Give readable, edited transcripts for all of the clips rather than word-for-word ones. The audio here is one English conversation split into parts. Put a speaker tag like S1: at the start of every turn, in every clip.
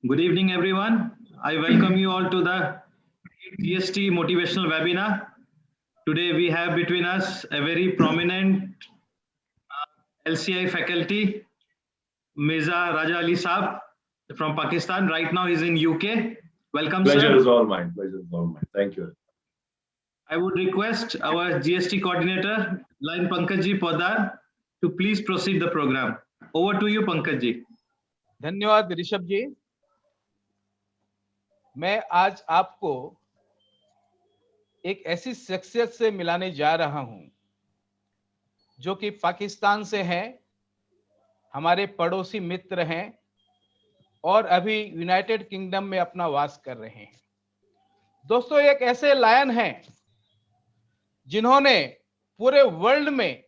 S1: Good evening, everyone. I welcome you all to the GST motivational webinar. Today, we have between us a very prominent LCI faculty, Mirza Raja Ali Saab from Pakistan. Right now, he's in UK. Welcome,
S2: Pleasure
S1: sir.
S2: is all mine. Pleasure is all mine. Thank you.
S1: I would request our GST coordinator, Line Pankaj Podar, to please proceed the program. Over to you, Pankaj ji.
S3: धन्यवाद ऋषभ जी। मैं आज आपको एक ऐसी शख्सियत से मिलाने जा रहा हूं जो कि पाकिस्तान से हैं, हमारे पड़ोसी मित्र हैं और अभी यूनाइटेड किंगडम में अपना वास कर रहे हैं। दोस्तों, एक ऐसे लायन हैं जिन्होंने पूरे वर्ल्ड में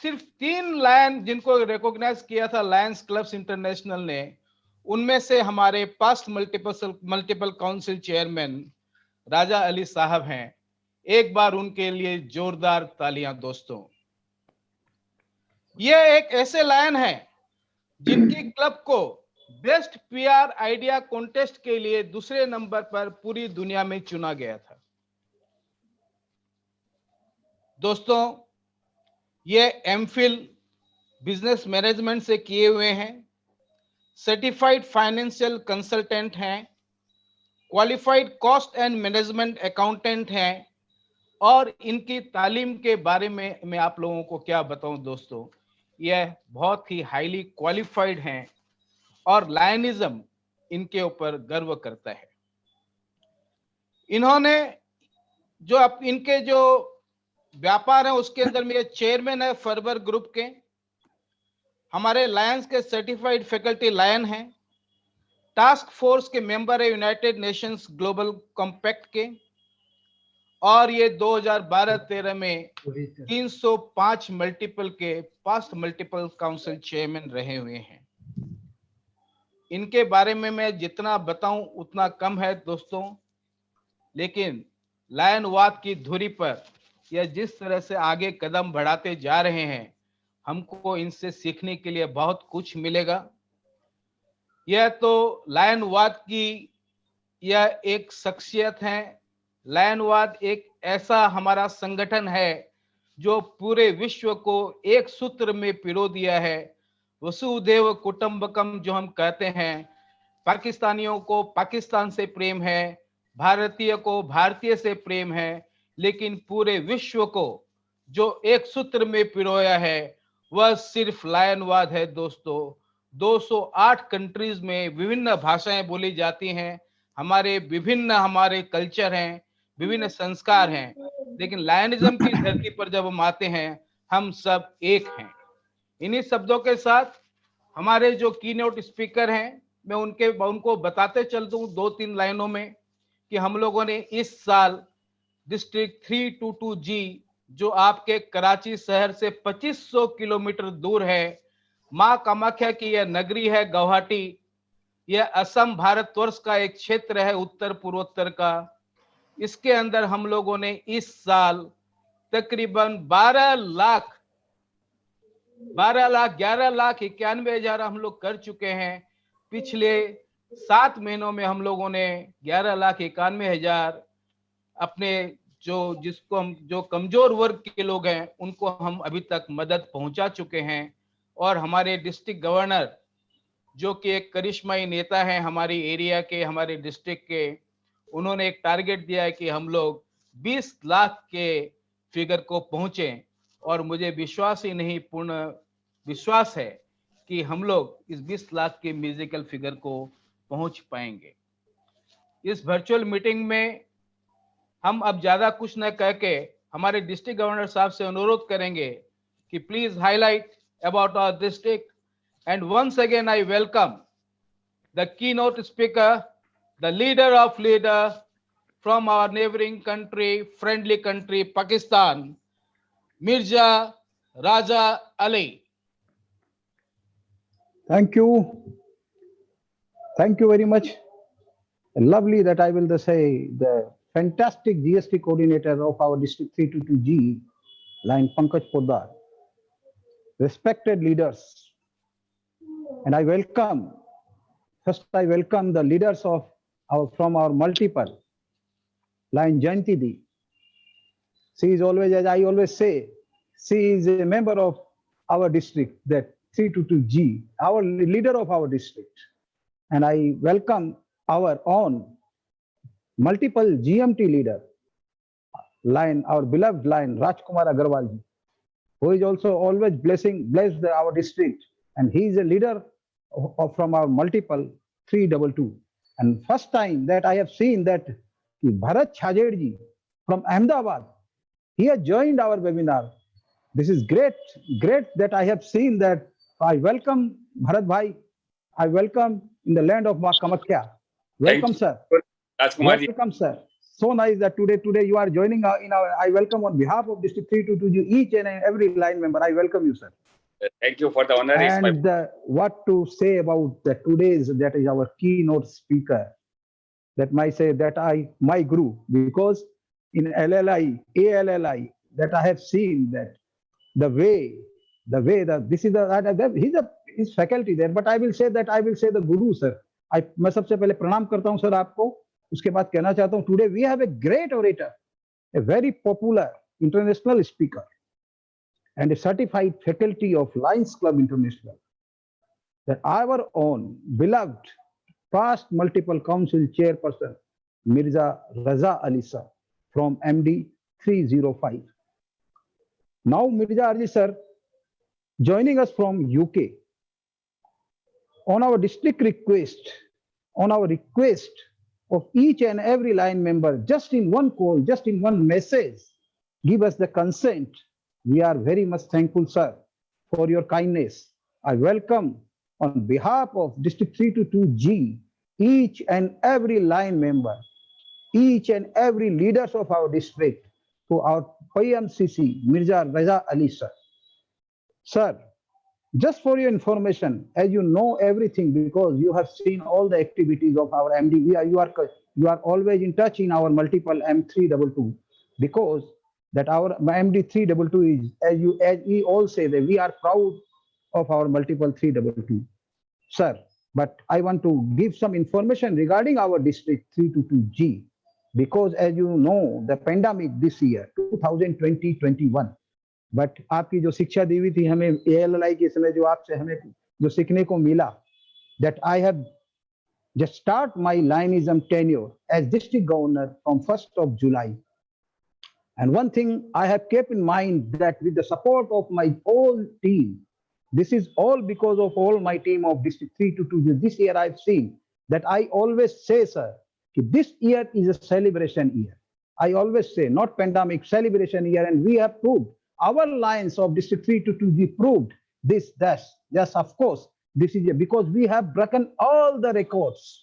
S3: सिर्फ 3 लायन जिनको रिकॉग्नाइज किया था लायंस क्लब्स इंटरनेशनल ने, उनमें से हमारे past multiple council chairman Raja Ali साहब हैं। एक बार उनके लिए जोरदार तालियां दोस्तों। ये एक ऐसे लायन हैं जिनकी क्लब को बेस्ट पीआर आइडिया कॉन्टेस्ट के लिए दूसरे नंबर पर पूरी दुनिया में चुना गया था। दोस्तों, ये एमफिल बिजनेस मैनेजमेंट से किए हुए हैं, सर्टिफाइड फाइनेंशियल कंसल्टेंट हैं, qualified cost and management accountant हैं और इनकी तालीम के बारे में मैं आप लोगों को क्या बताऊं दोस्तों, यह बहुत ही हाईली क्वालिफाइड हैं और लायनिज्म इनके ऊपर गर्व करता है। इन्होंने जो इनके जो व्यापार है उसके अंदर में चेयरमैन है फरवर ग्रुप के, हमारे लायंस के सर्टिफाइड फैकल्टी लायन हैं, टास्क फोर्स के मेंबर है यूनाइटेड नेशंस ग्लोबल कॉम्पैक्ट के, और ये 2012-13 में 305 मल्टीपल के पास्ट मल्टीपल काउंसिल चेयरमैन रहे हुए हैं। इनके बारे में मैं जितना बताऊं उतना कम है दोस्तों, लेकिन लायनवाद की धुरी पर यह जिस तरह से आगे कदम बढ़ाते जा रहे हैं, हमको इनसे सीखने के लिए बहुत कुछ मिलेगा। यह तो लायनवाद की यह एक शख्सियत है। लायनवाद एक ऐसा हमारा संगठन है जो पूरे विश्व को एक सूत्र में पिरो दिया है। वसुधैव कुटुंबकम जो हम कहते हैं, पाकिस्तानियों को पाकिस्तान से प्रेम है, भारतीय को भारतीय से प्रेम है, लेकिन पूरे विश्व को जो एक सूत्र में पिरोया है वह सिर्फ लायनवाद है दोस्तों। 208 कंट्रीज में विभिन्न भाषाएं बोली जाती हैं, हमारे कल्चर हैं, विभिन्न संस्कार हैं, लेकिन लायनिज्म की धरती पर जब हम आते हैं हम सब एक हैं। इन्हीं शब्दों के साथ हमारे जो कीनोट स्पीकर हैं, मैं उनको बताते चल दूं 2-3 लाइनों में कि हम लोगों ने इस साल डिस्ट्रिक्ट 322G जो आपके कराची शहर से 2500 किलोमीटर दूर है, मां कामाख्या की यह नगरी है गुवाहाटी, यह असम भारतवर्ष का एक क्षेत्र है उत्तर पूर्वोत्तर का। इसके अंदर हम लोगों ने इस साल तकरीबन 11,91,000 हम लोग कर चुके हैं। पिछले 7 महीनों में हम लोगों ने 11,91,000 अपने जो कमजोर वर्ग के लोग हैं उनको हम अभी तक मदद पहुंचा चुके हैं। और हमारे डिस्ट्रिक्ट गवर्नर जो कि एक करिश्माई नेता है हमारी एरिया के, हमारे डिस्ट्रिक्ट के, उन्होंने एक टारगेट दिया है कि हम लोग 20 लाख के फिगर को पहुंचे, और मुझे विश्वास ही नहीं पूर्ण विश्वास है कि हम लोग इस 20 लाख के म्यूजिकल फिगर को पहुंच पाएंगे। इस वर्चुअल मीटिंग में हम अब ज्यादा कुछ न कह के हमारे डिस्ट्रिक्ट गवर्नर साहब से अनुरोध करेंगे कि please highlight about our district. And once again, I welcome the keynote speaker, the leader of leaders from our neighboring country, friendly country, Pakistan, Mirza Raja Ali.
S4: Thank you. Thank you very much. Lovely that I will say the fantastic GST coordinator of our district 322G, line Pankaj Podar, respected leaders. And I welcome First, I welcome the leaders of from our multiple line Jayanti Di. She is always, as I always say, she is a member of our district, that 322G, our leader of our district. And I welcome our own multiple GMT leader, line, our beloved line, Rajkumar Agarwal ji, who is also always blessed our district. And he is a leader from our multiple 322. And first time that I have seen that Bharat Chhajed ji from Ahmedabad, he has joined our webinar. This is great that I have seen that. I welcome Bharat Bhai. I welcome in the land of Ma Kamakhya. Welcome, sir.
S5: Rajkumar ji.
S4: Welcome, sir. So nice that today you are joining in our. I welcome on behalf of District 322, each and every line member. I welcome you, sir.
S5: Thank you for the honor.
S4: And what to say about the today's, that is our keynote speaker, that might say that my guru, because in LLI, ALLI, that I have seen that the way that this is his faculty there, but I will say the guru, sir. मैं सबसे पहले प्रणाम करता हूं sir आपको, उसके बाद कहना चाहता हूं today we have a great orator, a very popular international speaker and a certified faculty of Lions Club International, that our own beloved past multiple council chairperson Mirza Raza Ali sir from MD 305. Now Mirza Ali sir joining us from UK on our district request, on our request of each and every line member, just in one call, just in one message, give us the consent. We are very much thankful, sir, for your kindness. I welcome on behalf of District 322G, each and every line member, each and every leaders of our district, to our PMCC, Mirza Raza Ali sir. Sir, just for your information, as you know everything, because you have seen all the activities of our MD, you are always in touch in our multiple M322, because that our MD 322 is, as we all say, that we are proud of our multiple 322, sir. But I want to give some information regarding our district 322G, because as you know, the pandemic this year 2020-21, but आपकी जो शिक्षा दी हुई थी हमें ALLI के समय, जो आपसे हमें जो सीखने को मिला, that I have just start my Lionism tenure as district governor from 1st of July. And one thing I have kept in mind, that with the support of my whole team, this is all because of all my team of District 322. This year I've seen that I always say, sir, this year is a celebration year. I always say, not pandemic, celebration year, and we have proved. Our Lions of District 322 proved this. Yes, of course, this is because we have broken all the records.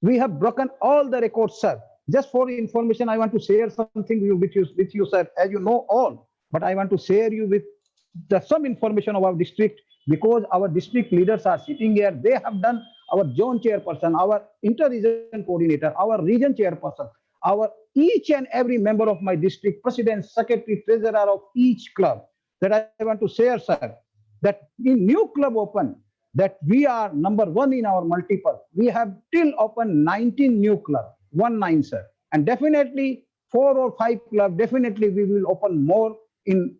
S4: We have broken all the records, sir. Just for information, I want to share something with you, sir. As you know all, but I want to share you with some information of our district, because our district leaders are sitting here. They have done our zone chairperson, our inter-region coordinator, our region chairperson, our each and every member of my district, president, secretary, treasurer of each club, that I want to share, sir, that in new club open, that we are number one in our multiple. We have till open 19 new club, 19, sir. And definitely 4 or 5 club, definitely we will open more in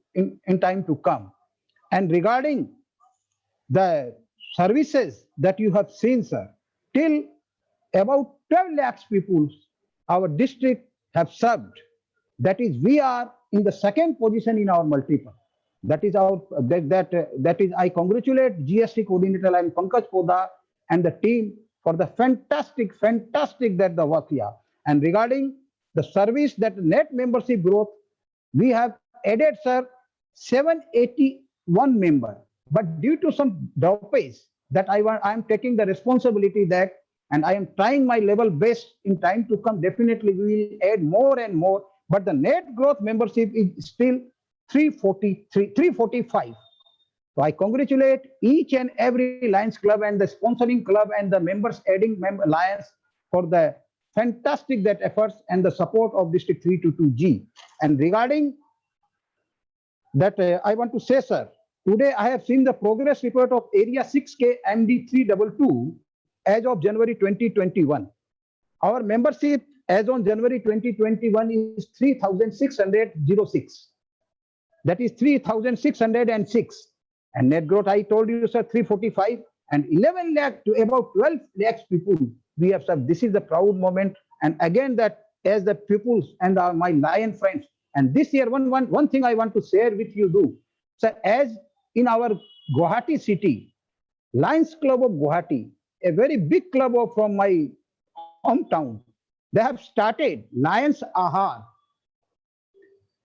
S4: time to come. And regarding the services that you have seen, sir, till about 12 lakhs people, our district have served. That is, we are in the second position in our multiple. That is our that is, I congratulate GST coordinator and Pankaj Poda and the team for the fantastic that the work here. And regarding the service, that net membership growth, we have added, sir, 781 member. But due to some dopage, that I am taking the responsibility that, and I am trying my level best in time to come. Definitely we will add more and more, but the net growth membership is still 345. So I congratulate each and every Lions Club and the sponsoring club and the members adding Lions for the fantastic that efforts and the support of District 322G. And regarding that, I want to say, sir, today I have seen the progress report of Area 6K MD 322 as of January 2021. Our membership as on January 2021 is 3,606. That is 3,606. And net growth, I told you, sir, 345 and 11 lakh to about 12 lakhs people we have served. This is the proud moment. And again, that as the people and my Lion friends, and this year, one thing I want to share with you, sir, as in our Guwahati city, Lions Club of Guwahati, a very big club from my hometown, they have started Lions Ahar.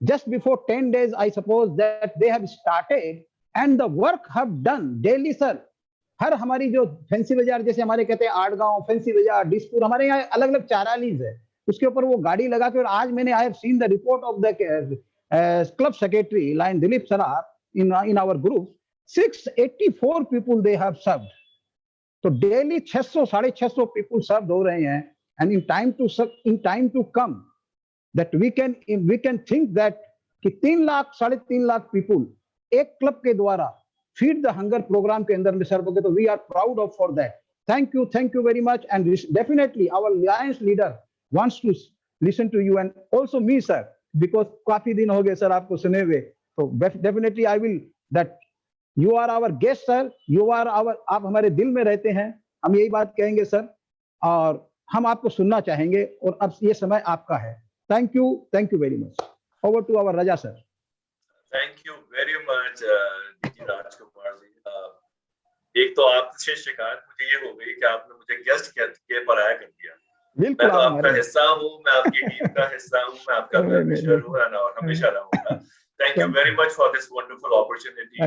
S4: Just before 10 days, I suppose, that they have started, and the work have done daily, sir. हर हमारी जो fancy बाजार, जैसे हमारे कहते हैं Adgaon, fancy बाजार, डिस्पुर, हमारे यहाँ अलग अलग चारालीज है, उसके ऊपर वो गाड़ी लगा के, और आज मैंने I have seen the report of the club secretary lion Dilip Sarar in our group, 684 people they have served. तो डेली 600-650 people served हो रहे हैं. And in time to come, that we can think that कि 3 लाख 3.5 लाख people एक club के द्वारा feed the hunger programme के अंदर में सर्व हो गए. तो we are proud of for that. Thank you very much. And definitely our Lions leader wants to listen to you and also me, sir, because काफी दिन हो गए सर आपको सुने हुए. तो definitely I will that you are our guest, sir. You are our, आप हमारे दिल में रहते हैं. हम यही बात कहेंगे सर, और हम आपको सुनना चाहेंगे, और अब ये समय आपका है. Thank you very much. Over to our Raza sir.
S2: Thank you very much, DG Rajkumar ji. एक तो आपसे शिकायत मुझे ये हो गई कि आपने मुझे गेस्ट के पराया कर दिया.
S4: बिल्कुल,
S2: मैं तो आपका हिस्सा हूँ, मैं आपकी टीम का हिस्सा हूँ, मैं आपका बेनिफिशियर हूँ और हमेशा रहूंगा. Thank you very much for this wonderful opportunity, DG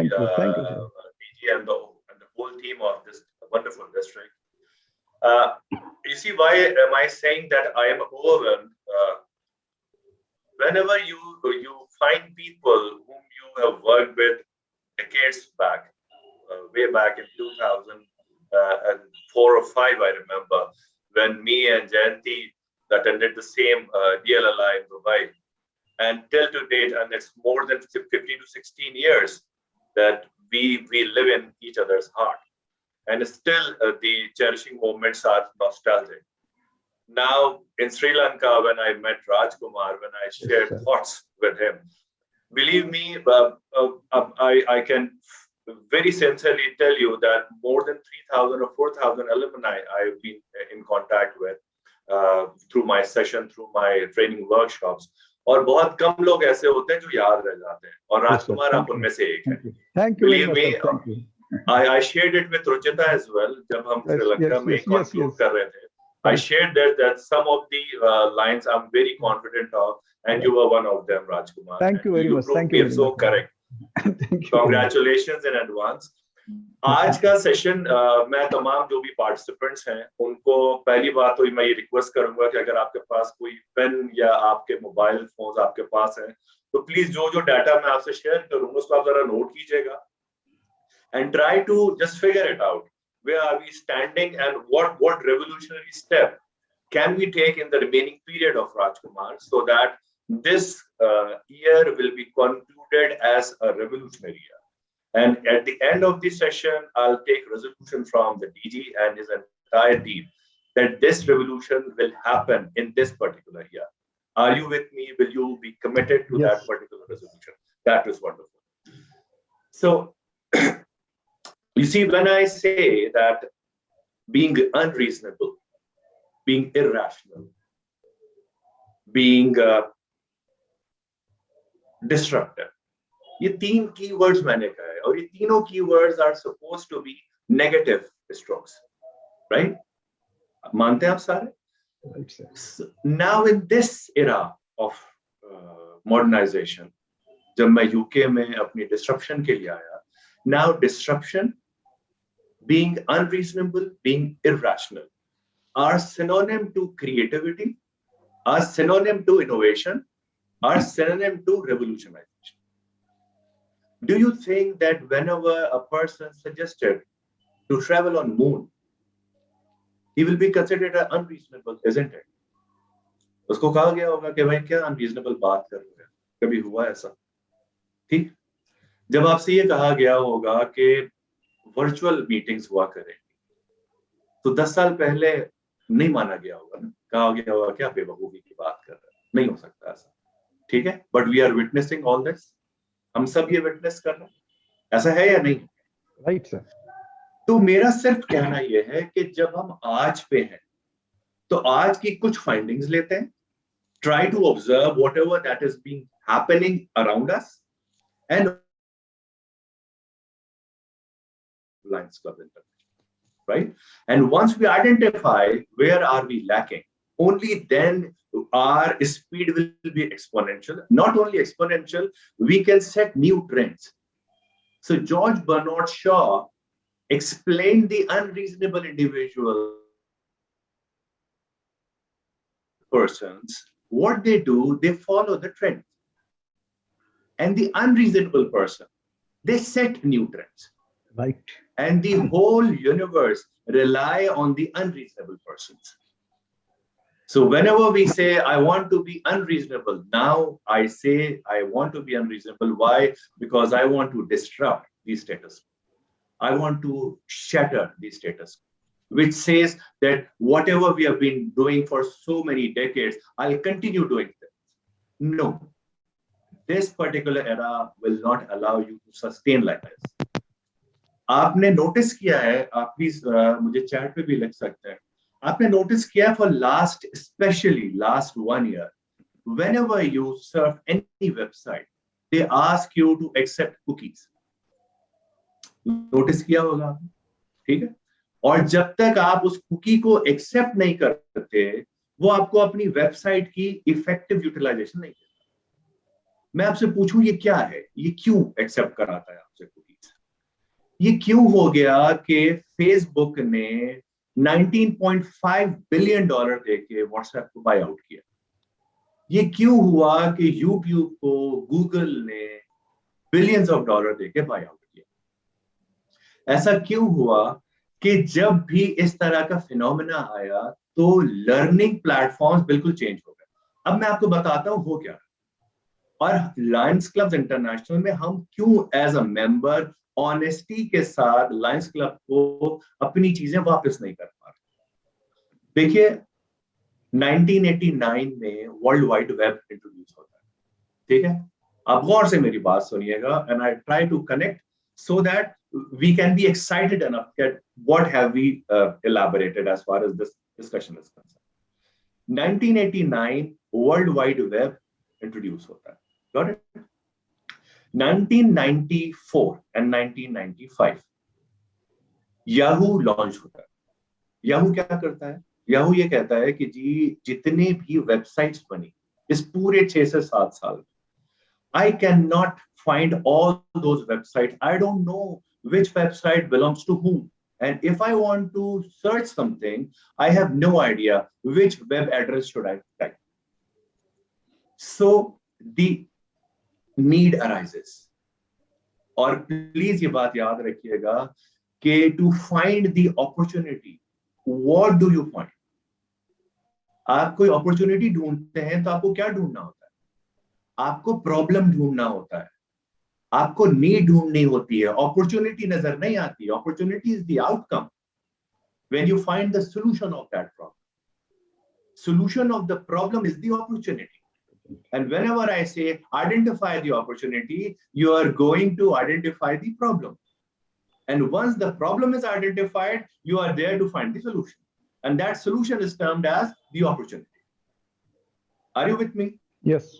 S2: and the whole team of this wonderful district. You see, why am I saying that I am overwhelmed? Whenever you find people whom you have worked with decades back, way back in 2004 or 5, I remember, when me and Jayanti attended the same DLLI in Dubai. And till to date, and it's more than 15 to 16 years that we live in each other's heart. And still the cherishing moments are nostalgic. Now in Sri Lanka, when I met Rajkumar, when I shared thoughts with him, believe me, I can very sincerely tell you that more than 3,000 or 4,000 alumni I've been in contact with through my session, through my training workshops. और बहुत कम लोग ऐसे होते हैं जो याद रह जाते हैं, और राजकुमार आप उनमें से एक हैं. Believe me, I shared it with Ruchita as well. जब हम श्रीलंका में conclude कर रहे थे, I shared that some of the lines I'm very confident of, and you were one of them, Rajkumar.
S4: Thank you very much. Thank you.
S2: So correct. Congratulations in advance. आज का session मैं तमाम जो भी participants हैं उनको पहली बात तो मैं ये रिक्वेस्ट करूंगा कि अगर आपके पास कोई पेन या आपके मोबाइल फोन आपके पास है तो प्लीज जो डाटा मैं आपसे शेयर करूंगा उसको आप जरा नोट कीजिएगा. And try to just figure it out. Where are we standing, and what revolutionary step can we take in the remaining period of Rajkumar, so that this year will be concluded as a revolutionary year. And at the end of the session, I'll take resolution from the DG and his entire team that this revolution will happen in this particular year. Are you with me? Will you be committed to that particular resolution? That is wonderful. So, you see, when I say that being unreasonable, being irrational, being disruptive, ये 3 keywords मैंने कहा है, और ये तीनों keywords are supposed to be negative strokes, right? मानते हैं आप सारे? So, now in this era of modernization, जब मैं UK में अपनी disruption के लिए आया, now disruption, being unreasonable, being irrational, are synonym to creativity, are synonym to innovation, are synonym to revolutionization. Do you think that whenever a person suggested to travel on moon, he will be considered unreasonable, isn't it? उसको कहा गया होगा कि भाई क्या unreasonable बात कर रहे हैं, कभी हुआ ऐसा? ठीक? जब आपसे ये कहा गया होगा कि वर्चुअल मीटिंग्स हुआ करें, तो 10 साल पहले नहीं माना गया होगा ना, कहा गया होगा क्या बेवकूफी की बात कर रहे हैं, नहीं हो सकता ऐसा, ठीक है। But we are witnessing all this, हम सब ये विटनेस कर रहे हैं, ऐसा है या नहीं?
S4: Right sir.
S2: तो मेरा सिर्फ कहना यह है कि जब हम आज पे हैं तो आज की कुछ फाइंडिंग्स लेते हैं, try to observe whatever that is being happening around us, and Lions Club International, right? And once we identify where are we lacking, only then our speed will be exponential. Not only exponential, we can set new trends. So George Bernard Shaw explained the unreasonable individual persons. What they do, they follow the trend. And the unreasonable person, they set new trends.
S4: Right.
S2: And the whole universe rely on the unreasonable persons. So whenever we say, I want to be unreasonable, now I say I want to be unreasonable. Why? Because I want to disrupt the status quo. I want to shatter the status quo, which says that whatever we have been doing for so many decades, I'll continue doing this. No, this particular era will not allow you to sustain like this. आपने notice किया है, आप भी मुझे chat पे भी लिख सकते हैं, आपने नोटिस किया for last, especially last 1 year, whenever you surf any website, they ask you to accept cookies. Notice किया होगा आपने, ठीक है? और जब तक आप उस कुकी को एक्सेप्ट नहीं करते, वो आपको अपनी वेबसाइट की इफेक्टिव यूटिलाइजेशन नहीं देता। मैं आपसे पूछूं ये क्या है, ये क्यों एक्सेप्ट कराता है आपसे कुकीज? ये क्यों हो गया कि फेसबुक ने $19.5 बिलियन देके व्हाट्सएप को बाय आउट किया? ये क्यों हुआ कि यूट्यूब को गूगल ने बिलियंस ऑफ डॉलर देके बाय आउट किया? ऐसा क्यों हुआ कि जब भी इस तरह का फिनोमेना आया तो लर्निंग प्लेटफॉर्म्स बिल्कुल चेंज हो गए। अब मैं आपको बताता हूं हो क्या, और लायंस क्लब इंटरनेशनल में हम क्यों एज अ मेंबर ऑनेस्टी के साथ लायंस क्लब को अपनी चीजें वापस नहीं कर पा रहे। देखिए 1989 में वर्ल्ड वाइड वेब इंट्रोड्यूस होता है, ठीक है? आप गौर से मेरी बात सुनिएगा, and I try to connect so that we can be excited enough that what have we elaborated as far as this discussion is concerned. 1989 World Wide Web introduced hota hai, got it? 1994 and 1995 Yahoo launch hota hai. Yahoo क्या करता है? Yahoo ये कहता है कि जी जितने भी websites बनी इस पूरे 6 से 7 साल, I cannot find all those websites. I don't know which website belongs to whom. And if I want to search something, I have no idea which web address should I type. So the need arises. और please ये बात याद रखिएगा कि to find the opportunity, what do you find? आप कोई opportunity ढूंढते हैं तो आपको क्या ढूंढना होता है? आपको प्रॉब्लम ढूंढना होता है, आपको नीड ढूंढनी होती है, अपॉर्चुनिटी नजर नहीं आती। Opportunity is the outcome when you find the solution of that problem. Solution of the problem is the opportunity, and whenever I say identify the opportunity, you are going to identify the problem, and once the problem is identified, you are there to find the solution, and that solution is termed as the opportunity. Are you with me?
S4: Yes.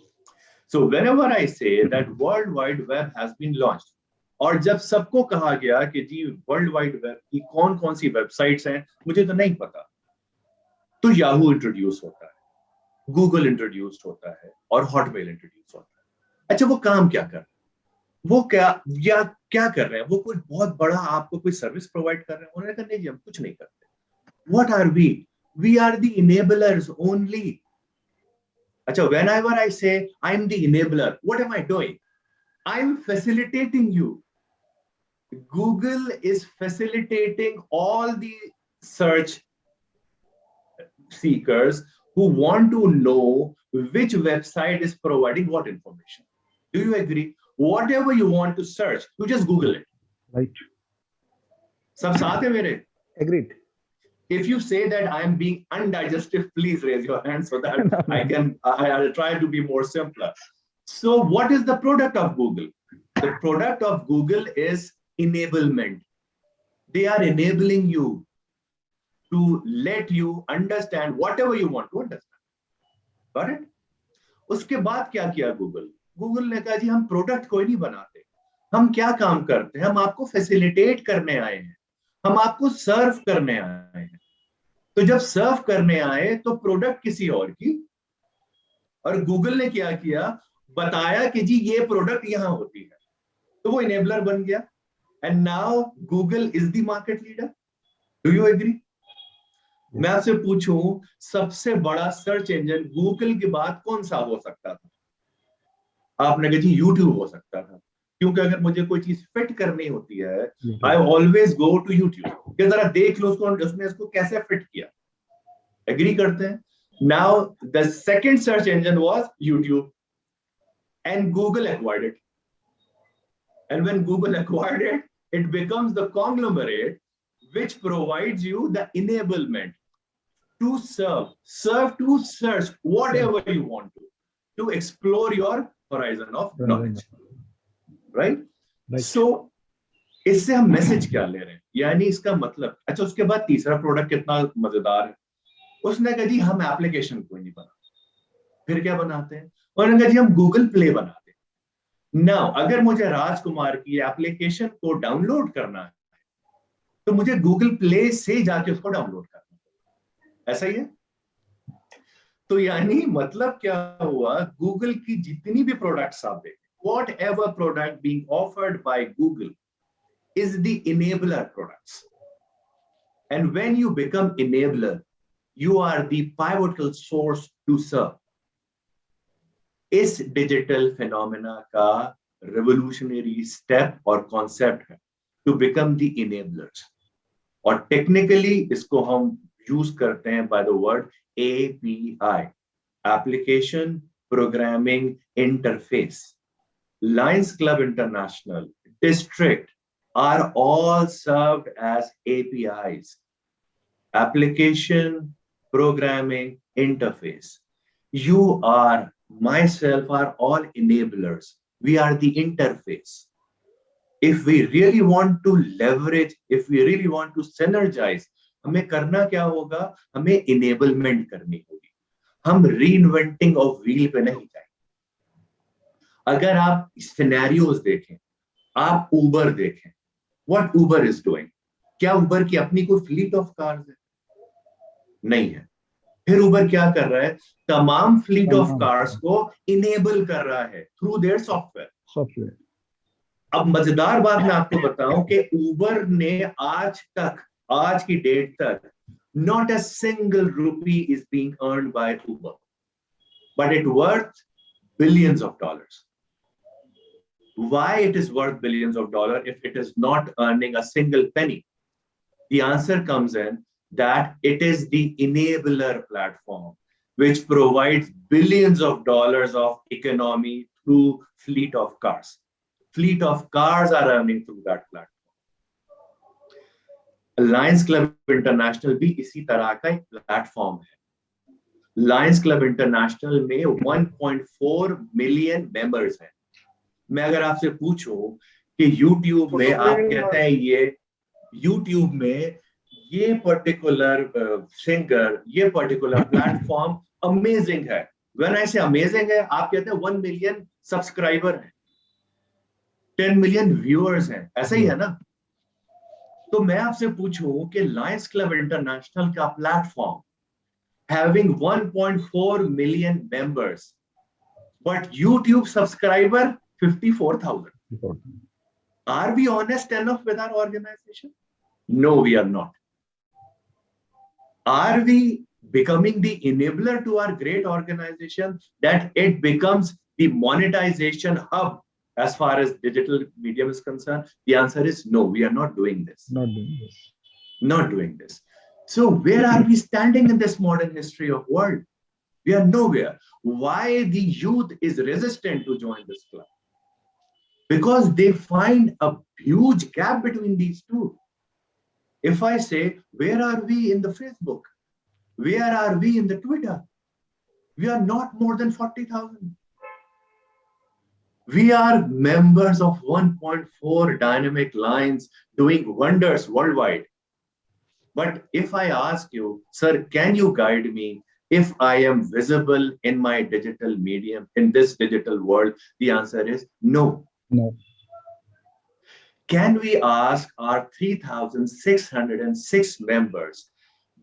S2: So whenever I say that World Wide Web has been launched, और जब सबको कहा गया कि जी world wide web की कौन कौन सी websites हैं मुझे तो नहीं पता, तो याहू इंट्रोड्यूस होता है, गूगल इंट्रोड्यूस होता है और हॉटमेल इंट्रोड्यूस होता है। अच्छा वो काम क्या कर रहे हैं? वो क्या कर रहे हैं? वो कोई बहुत बड़ा आपको कोई सर्विस प्रोवाइड कर रहे हैं? उन्होंने कहा नहीं जी हम कुछ नहीं करते। What are we? We are the enablers only. Achha, whenever I say I'm the enabler, what am I doing? I'm facilitating you. Google is facilitating all the search seekers who want to know which website is providing what information. Do you agree? Whatever you want to search, you just Google it.
S4: Right.
S2: सब साथ है मेरे?
S4: Agreed.
S2: If you say that I am being undigestive, please raise your hand so that I'll try to be more simpler. So what is the product of Google? The product of Google is enablement. They are enabling you to let you understand whatever you want to understand. Got it? उसके बाद क्या किया Google? Google ने कहा जी हम product कोई नहीं बनाते, हम क्या काम करते हैं, हम आपको फैसिलिटेट करने आए हैं, हम आपको सर्व करने आए हैं। तो जब सर्व करने आए तो प्रोडक्ट किसी और की, और गूगल ने क्या किया, बताया कि जी ये प्रोडक्ट यहां होती है, तो वो इनेबलर बन गया। And now Google is the market leader. Do you agree? मैं आपसे पूछूं, सबसे बड़ा सर्च इंजन गूगल के बाद कौन सा हो सकता था? आपने कहा जी यूट्यूब हो सकता था, क्योंकि अगर मुझे कोई चीज फिट करनी होती है, I always go to YouTube कि जरा देख लो उसको, उसने इसको कैसे फिट किया। एग्री करते हैं? Now the second search engine was YouTube and Google acquired it, and when Google acquired it, it becomes the conglomerate which provides you the enablement to serve to search whatever you want to explore your horizon of knowledge, right? So इससे हम message क्या ले रहे हैं, यानी इसका मतलब, अच्छा उसके बाद तीसरा प्रोडक्ट कितना मजेदार है, उसने कहा जी हम एप्लीकेशन कोई नहीं बनाते। फिर क्या बनाते हैं? उन्होंने कहा जी हम गूगल प्ले बनाते हैं। नाउ अगर मुझे राजकुमार की एप्लीकेशन को डाउनलोड करना है तो मुझे गूगल प्ले से जाके उसको डाउनलोड करना है, ऐसा ही है? तो यानी मतलब क्या हुआ, गूगल की जितनी भी प्रोडक्ट्स आप देखें, whatever product being offered by Google is the enabler products, and when you become enabler, you are the pivotal source to serve. इस डिजिटल फिनोमेना का revolutionary step और concept है to become the enablers, और technically इसको हम use करते हैं by the word API, application programming interface. Lions Club International, district are all served as APIs, application programming interface. You are, myself are all enablers. We are the interface. If we really want to leverage, if we really want to synergize, हमें करना क्या होगा? हमें enablement करनी होगी। हम reinventing of wheel पे नहीं जाएंगे। अगर आप सिनेरियोज देखें, आप उबर देखें, what Uber is doing, क्या उबर की अपनी कोई फ्लीट ऑफ कार्स है? नहीं है। फिर उबर क्या कर रहा है? तमाम फ्लीट ऑफ कार्स को इनेबल कर रहा है थ्रू देयर सॉफ्टवेयर। अब मजेदार बात मैं आपको बताऊं कि उबर ने आज तक, आज की डेट तक, not a single rupee is being earned by Uber, but it worth billions of dollars. Why it is worth billions of dollars if it is not earning a single penny? The answer comes in that it is the enabler platform which provides billions of dollars of economy through fleet of cars. Fleet of cars are earning through that platform. Lions Club International भी इसी तरह का एक platform है। Lions Club International में 1.4 million members हैं। मैं अगर आपसे पूछूं कि YouTube में आप कहते हैं ये YouTube में ये पर्टिकुलर सिंगर, ये पर्टिकुलर प्लेटफॉर्म अमेजिंग है। When I say अमेजिंग है, आप कहते हैं 1 मिलियन सब्सक्राइबर हैं, 10 मिलियन व्यूअर्स हैं, ऐसा ही है ना? तो मैं आपसे पूछूं कि लायंस क्लब इंटरनेशनल का platform having 1.4 million members, but YouTube subscriber 54,000. Are we honest enough with our organization? No, we are not. Are we becoming the enabler to our great organization that it becomes the monetization hub as far as digital medium is concerned? The answer is no, we are not doing this. Not doing this. So where are we standing in this modern history of world? We are nowhere. Why the youth is resistant to join this club? Because they find a huge gap between these two. If I say, where are we in the Facebook? Where are we in the Twitter? We are not more than 40,000. We are members of 1.4 dynamic lines doing wonders worldwide. But if I ask you, sir, can you guide me if I am visible in my digital medium, in this digital world? The answer is no.
S4: No.
S2: Can we ask our 3,606 members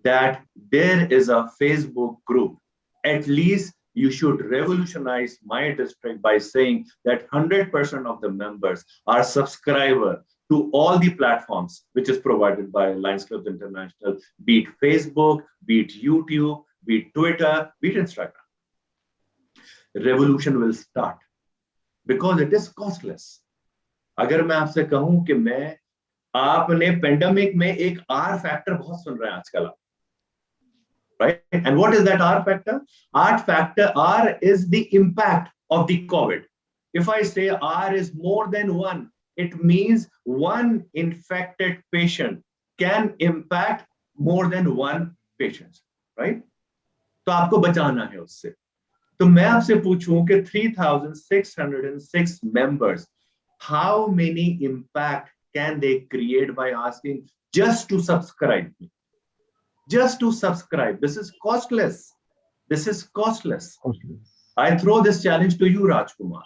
S2: that there is a Facebook group? At least you should revolutionize my district by saying that 100% of the members are subscriber to all the platforms which is provided by Lions Clubs International, be it Facebook, be it YouTube, be it Twitter, be it Instagram. Revolution will start because it is costless. अगर मैं आपसे कहूं कि मैं आपने pandemic में एक R factor बहुत सुन रहे हैं आजकल, right? And what is that R factor? R is the impact of the COVID. If I say R is more than 1, it means one infected patient can impact more than one patient, right? तो आपको बचाना है उससे. तो मैं आपसे पूछूं कि 3,606 members, how many impact can they create by asking just to subscribe me? Just to subscribe. This is costless. This is costless. I throw this challenge to you, Rajkumar.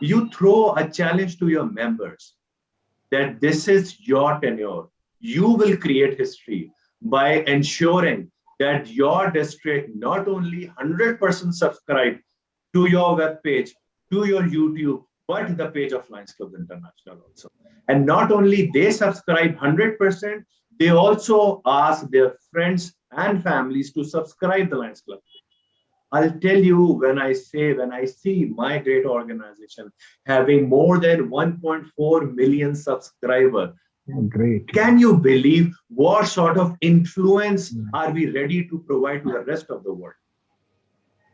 S2: You throw a challenge to your members that this is your tenure. You will create history by ensuring that your district not only 100% subscribe to your web page, to your YouTube, but the page of Lions Clubs International also. And not only they subscribe 100%, they also ask their friends and families to subscribe the Lions Club. I'll tell you, when I see my great organization having more than 1.4 million subscribers,
S4: great.
S2: Can you believe what sort of influence are we ready to provide to the rest of the world?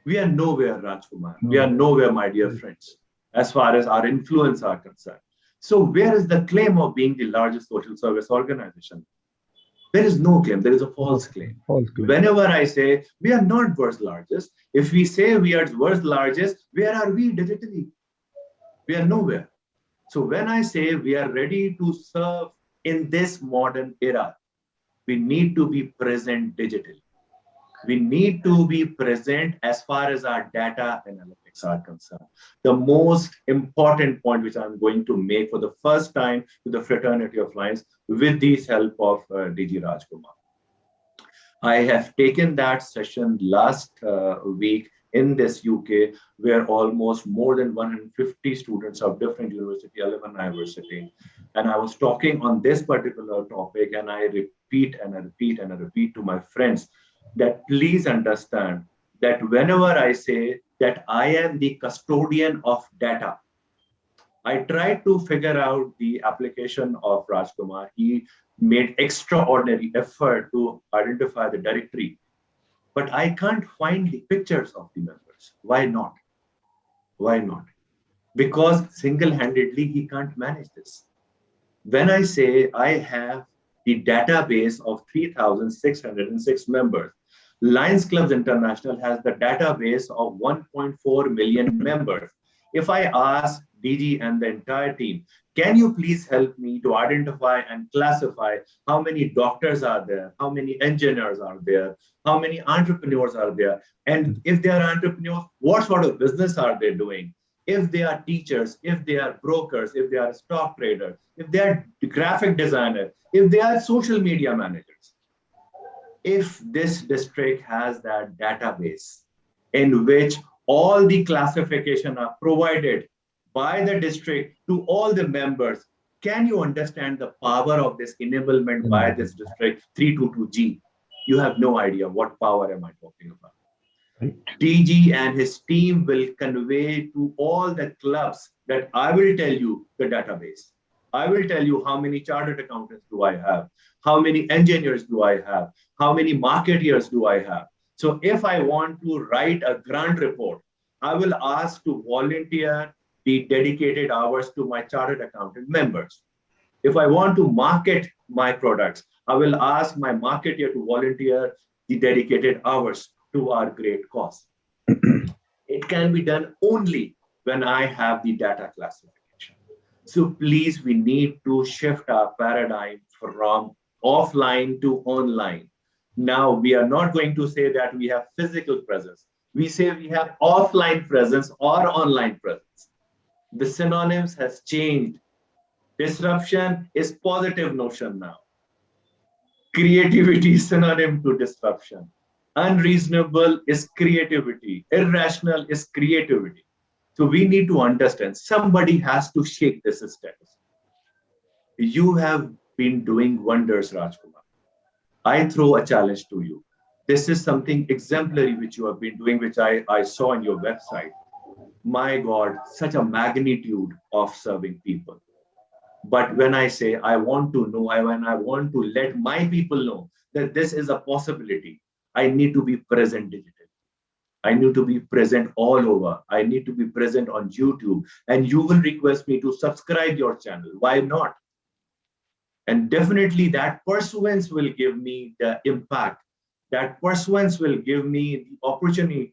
S2: We are nowhere, Rajkumar. We are nowhere, my dear friends, as far as our influence are concerned. So where is the claim of being the largest social service organization? There is no claim. There is a false claim.
S4: False claim.
S2: Whenever I say we are not world's largest, if we say we are world's largest, where are we digitally? We are nowhere. So when I say we are ready to serve in this modern era, we need to be present digitally. We need to be present as far as our data analytics are concerned. The most important point which I'm going to make for the first time to the fraternity of Lions with the help of DG Rajkumar. I have taken that session last week in this UK, where almost more than 150 students of different university, alumni were sitting. And I was talking on this particular topic, and I repeat and I repeat and I repeat to my friends that please understand that whenever I say that I am the custodian of data, I tried to figure out the application of Rajkumar. He made extraordinary effort to identify the directory, but I can't find the pictures of the members. Why not? Why not? Because single-handedly, he can't manage this. When I say I have the database of 3,606 members, Lions Clubs International has the database of 1.4 million members. If I ask DG and the entire team, can you please help me to identify and classify how many doctors are there, how many engineers are there, how many entrepreneurs are there, and if they are entrepreneurs, what sort of business are they doing? If they are teachers, if they are brokers, if they are stock traders, if they are graphic designers, if they are social media managers. If this district has that database in which all the classification are provided by the district to all the members, can you understand the power of this enablement by this district 322G? You have no idea what power am I talking about. DG and his team will convey to all the clubs that I will tell you the database. I will tell you how many chartered accountants do I have, how many engineers do I have, how many marketeers do I have. So if I want to write a grant report, I will ask to volunteer the dedicated hours to my chartered accountant members. If I want to market my products, I will ask my marketer to volunteer the dedicated hours to our great cause. It can be done only when I have the data classification. So please, we need to shift our paradigm from offline to online. Now, we are not going to say that we have physical presence. We say we have offline presence or online presence. The synonyms has changed. Disruption is positive notion now. Creativity is synonym to disruption. Unreasonable is creativity. Irrational is creativity. So we need to understand somebody has to shake this status. You have been doing wonders, Rajkumar. I throw a challenge to you. This is something exemplary which you have been doing, which I saw on your website. My God, such a magnitude of serving people. But when I say I want to know, when I want to let my people know that this is a possibility, I need to be present digitally. I need to be present all over. I need to be present on YouTube. And you will request me to subscribe your channel. Why not? And definitely that pursuance will give me the impact. That pursuance will give me the opportunity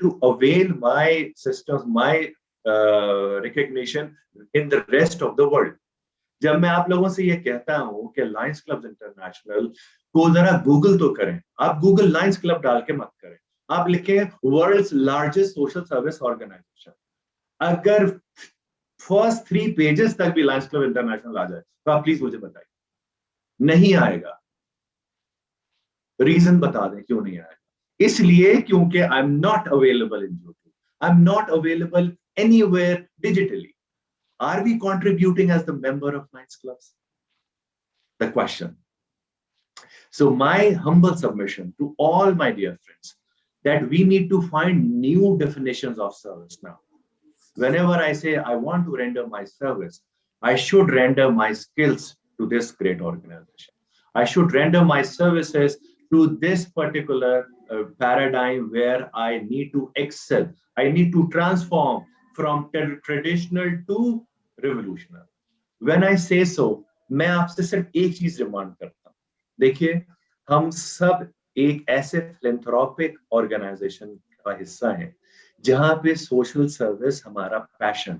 S2: to avail my systems, my recognition in the rest of the world. जब मैं आप लोगों से ये कहता हूं कि Lions clubs international को जरा गूगल तो करें, आप गूगल लायंस क्लब डाल के मत करें, आप लिखें world's largest social service organisation. अगर फर्स्ट 3 पेजेस तक भी लायंस क्लब इंटरनेशनल आ जाए तो आप प्लीज मुझे बताइए। नहीं आएगा, रीजन बता दें क्यों नहीं आएगा। इसलिए क्योंकि I am not available in YouTube, I am not available anywhere digitally. Are we contributing as the member of Lions Clubs? The question. So my humble submission to all my dear friends that we need to find new definitions of service now. Whenever I say I want to render my service, I should render my skills to this great organization. I should render my services to this particular paradigm where I need to excel. I need to transform from traditional to revolutionary. When I say so, मैं आपसे सिर्फ एक चीज demand करता हूं। देखिए, हम सब एक ऐसे फिलैंथ्रोपिक ऑर्गेनाइजेशन का हिस्सा हैं जहां पे सोशल सर्विस हमारा पैशन।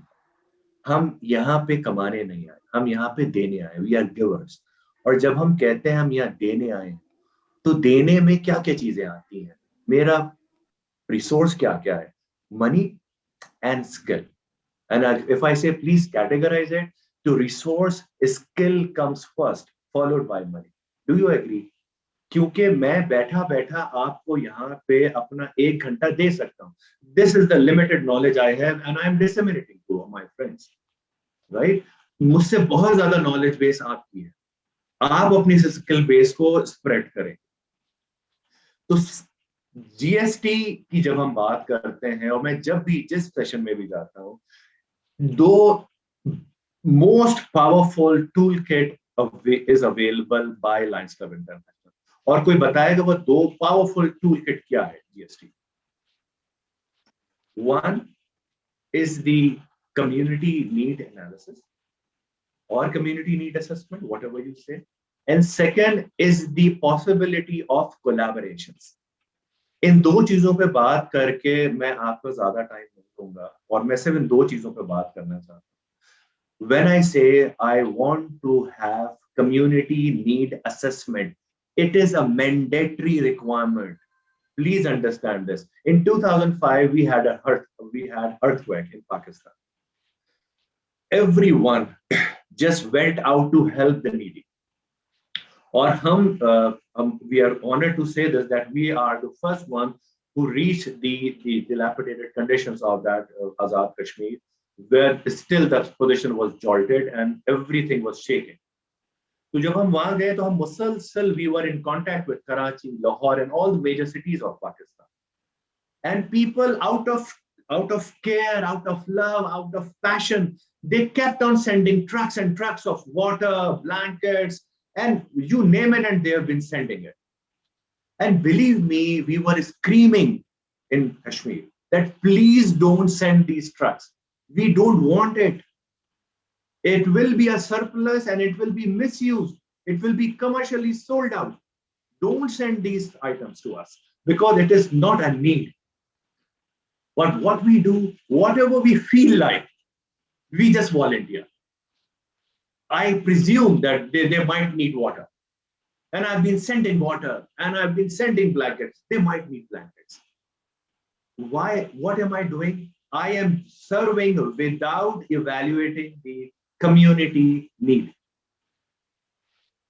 S2: हम यहाँ पे कमाने नहीं आए, हम यहाँ पे देने आए। We are givers. और जब हम कहते हैं हम यहाँ देने आए, तो देने में क्या क्या चीजें आती हैं? मेरा रिसोर्स क्या क्या है? Money and skill. And if I say, please categorize it to resource, skill comes first, followed by money. Do you agree? क्योंकि मैं बैठा बैठा आपको यहाँ पे अपना 1 घंटा दे सकता हूँ। This is the limited knowledge I have and I am disseminating to my friends. Right? मुझसे बहुत ज्यादा नॉलेज बेस आपकी है, आप अपनी स्किल बेस को स्प्रेड करें। तो जीएसटी की जब हम बात करते हैं, और मैं जब भी जिस सेशन में भी जाता हूँ, दो most powerful toolkit is available by Lions Club International. और कोई बताएगा वो 2 powerful toolkit क्या है GST? One is the community need analysis or community need assessment, whatever you say. And second is the possibility of collaborations. इन 2 चीजों पे बात करके मैं आपको ज्यादा टाइम नहीं दूंगा, और मैं सिर्फ इन 2 चीजों पे बात करना चाहता हूँ। When I say I want to have community need assessment, it is a mandatory requirement. Please understand this. In 2005, we had earthquake in Pakistan. Everyone just went out to help the needy. और we are honored to say this, that we are the first one who reached the dilapidated conditions of that Azad Kashmir, where still the position was jolted and everything was shaking. तो जब हम वहां गए तो हम मुसलसल we were in contact with Karachi, Lahore and all the major cities of Pakistan. And people out of care, out of love, out of passion, they kept on sending trucks and trucks of water, blankets, and you name it, and they have been sending it. And believe me, we were screaming in Kashmir that please don't send these trucks. We don't want it. It will be a surplus and it will be misused. It will be commercially sold out. Don't send these items to us because it is not a need. But what we do, whatever we feel like, we just volunteer. I presume that they might need water. And I've been sending water and I've been sending blankets. They might need blankets. Why? What am I doing? I am serving without evaluating the community need.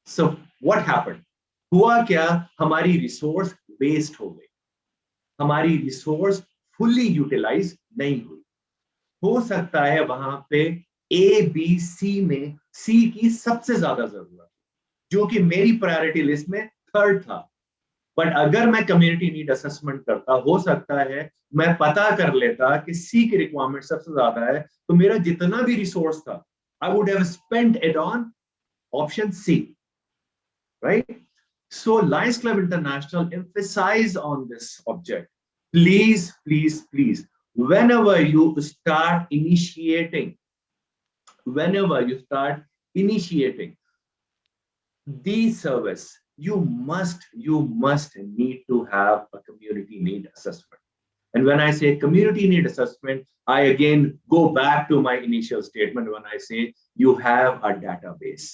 S2: So what happened? हुआ क्या? हमारी resource waste हो गई, हमारी resource fully utilise नहीं हुई. हो सकता है वहां पे ए बी सी में सी की सबसे ज्यादा जरूरत, जो कि मेरी प्रायोरिटी लिस्ट में थर्ड था. बट अगर मैं कम्युनिटी नीड असेसमेंट करता, हो सकता है मैं पता कर लेता कि सी की रिक्वायरमेंट सबसे ज्यादा है, तो मेरा जितना भी रिसोर्स था, I would have spent it on option C, right? So Lions Club International emphasize on this object. Please, please, please, whenever you start initiating the service, you must need to have a community need assessment. And when I say community need assessment, I again go back to my initial statement when I say you have a database,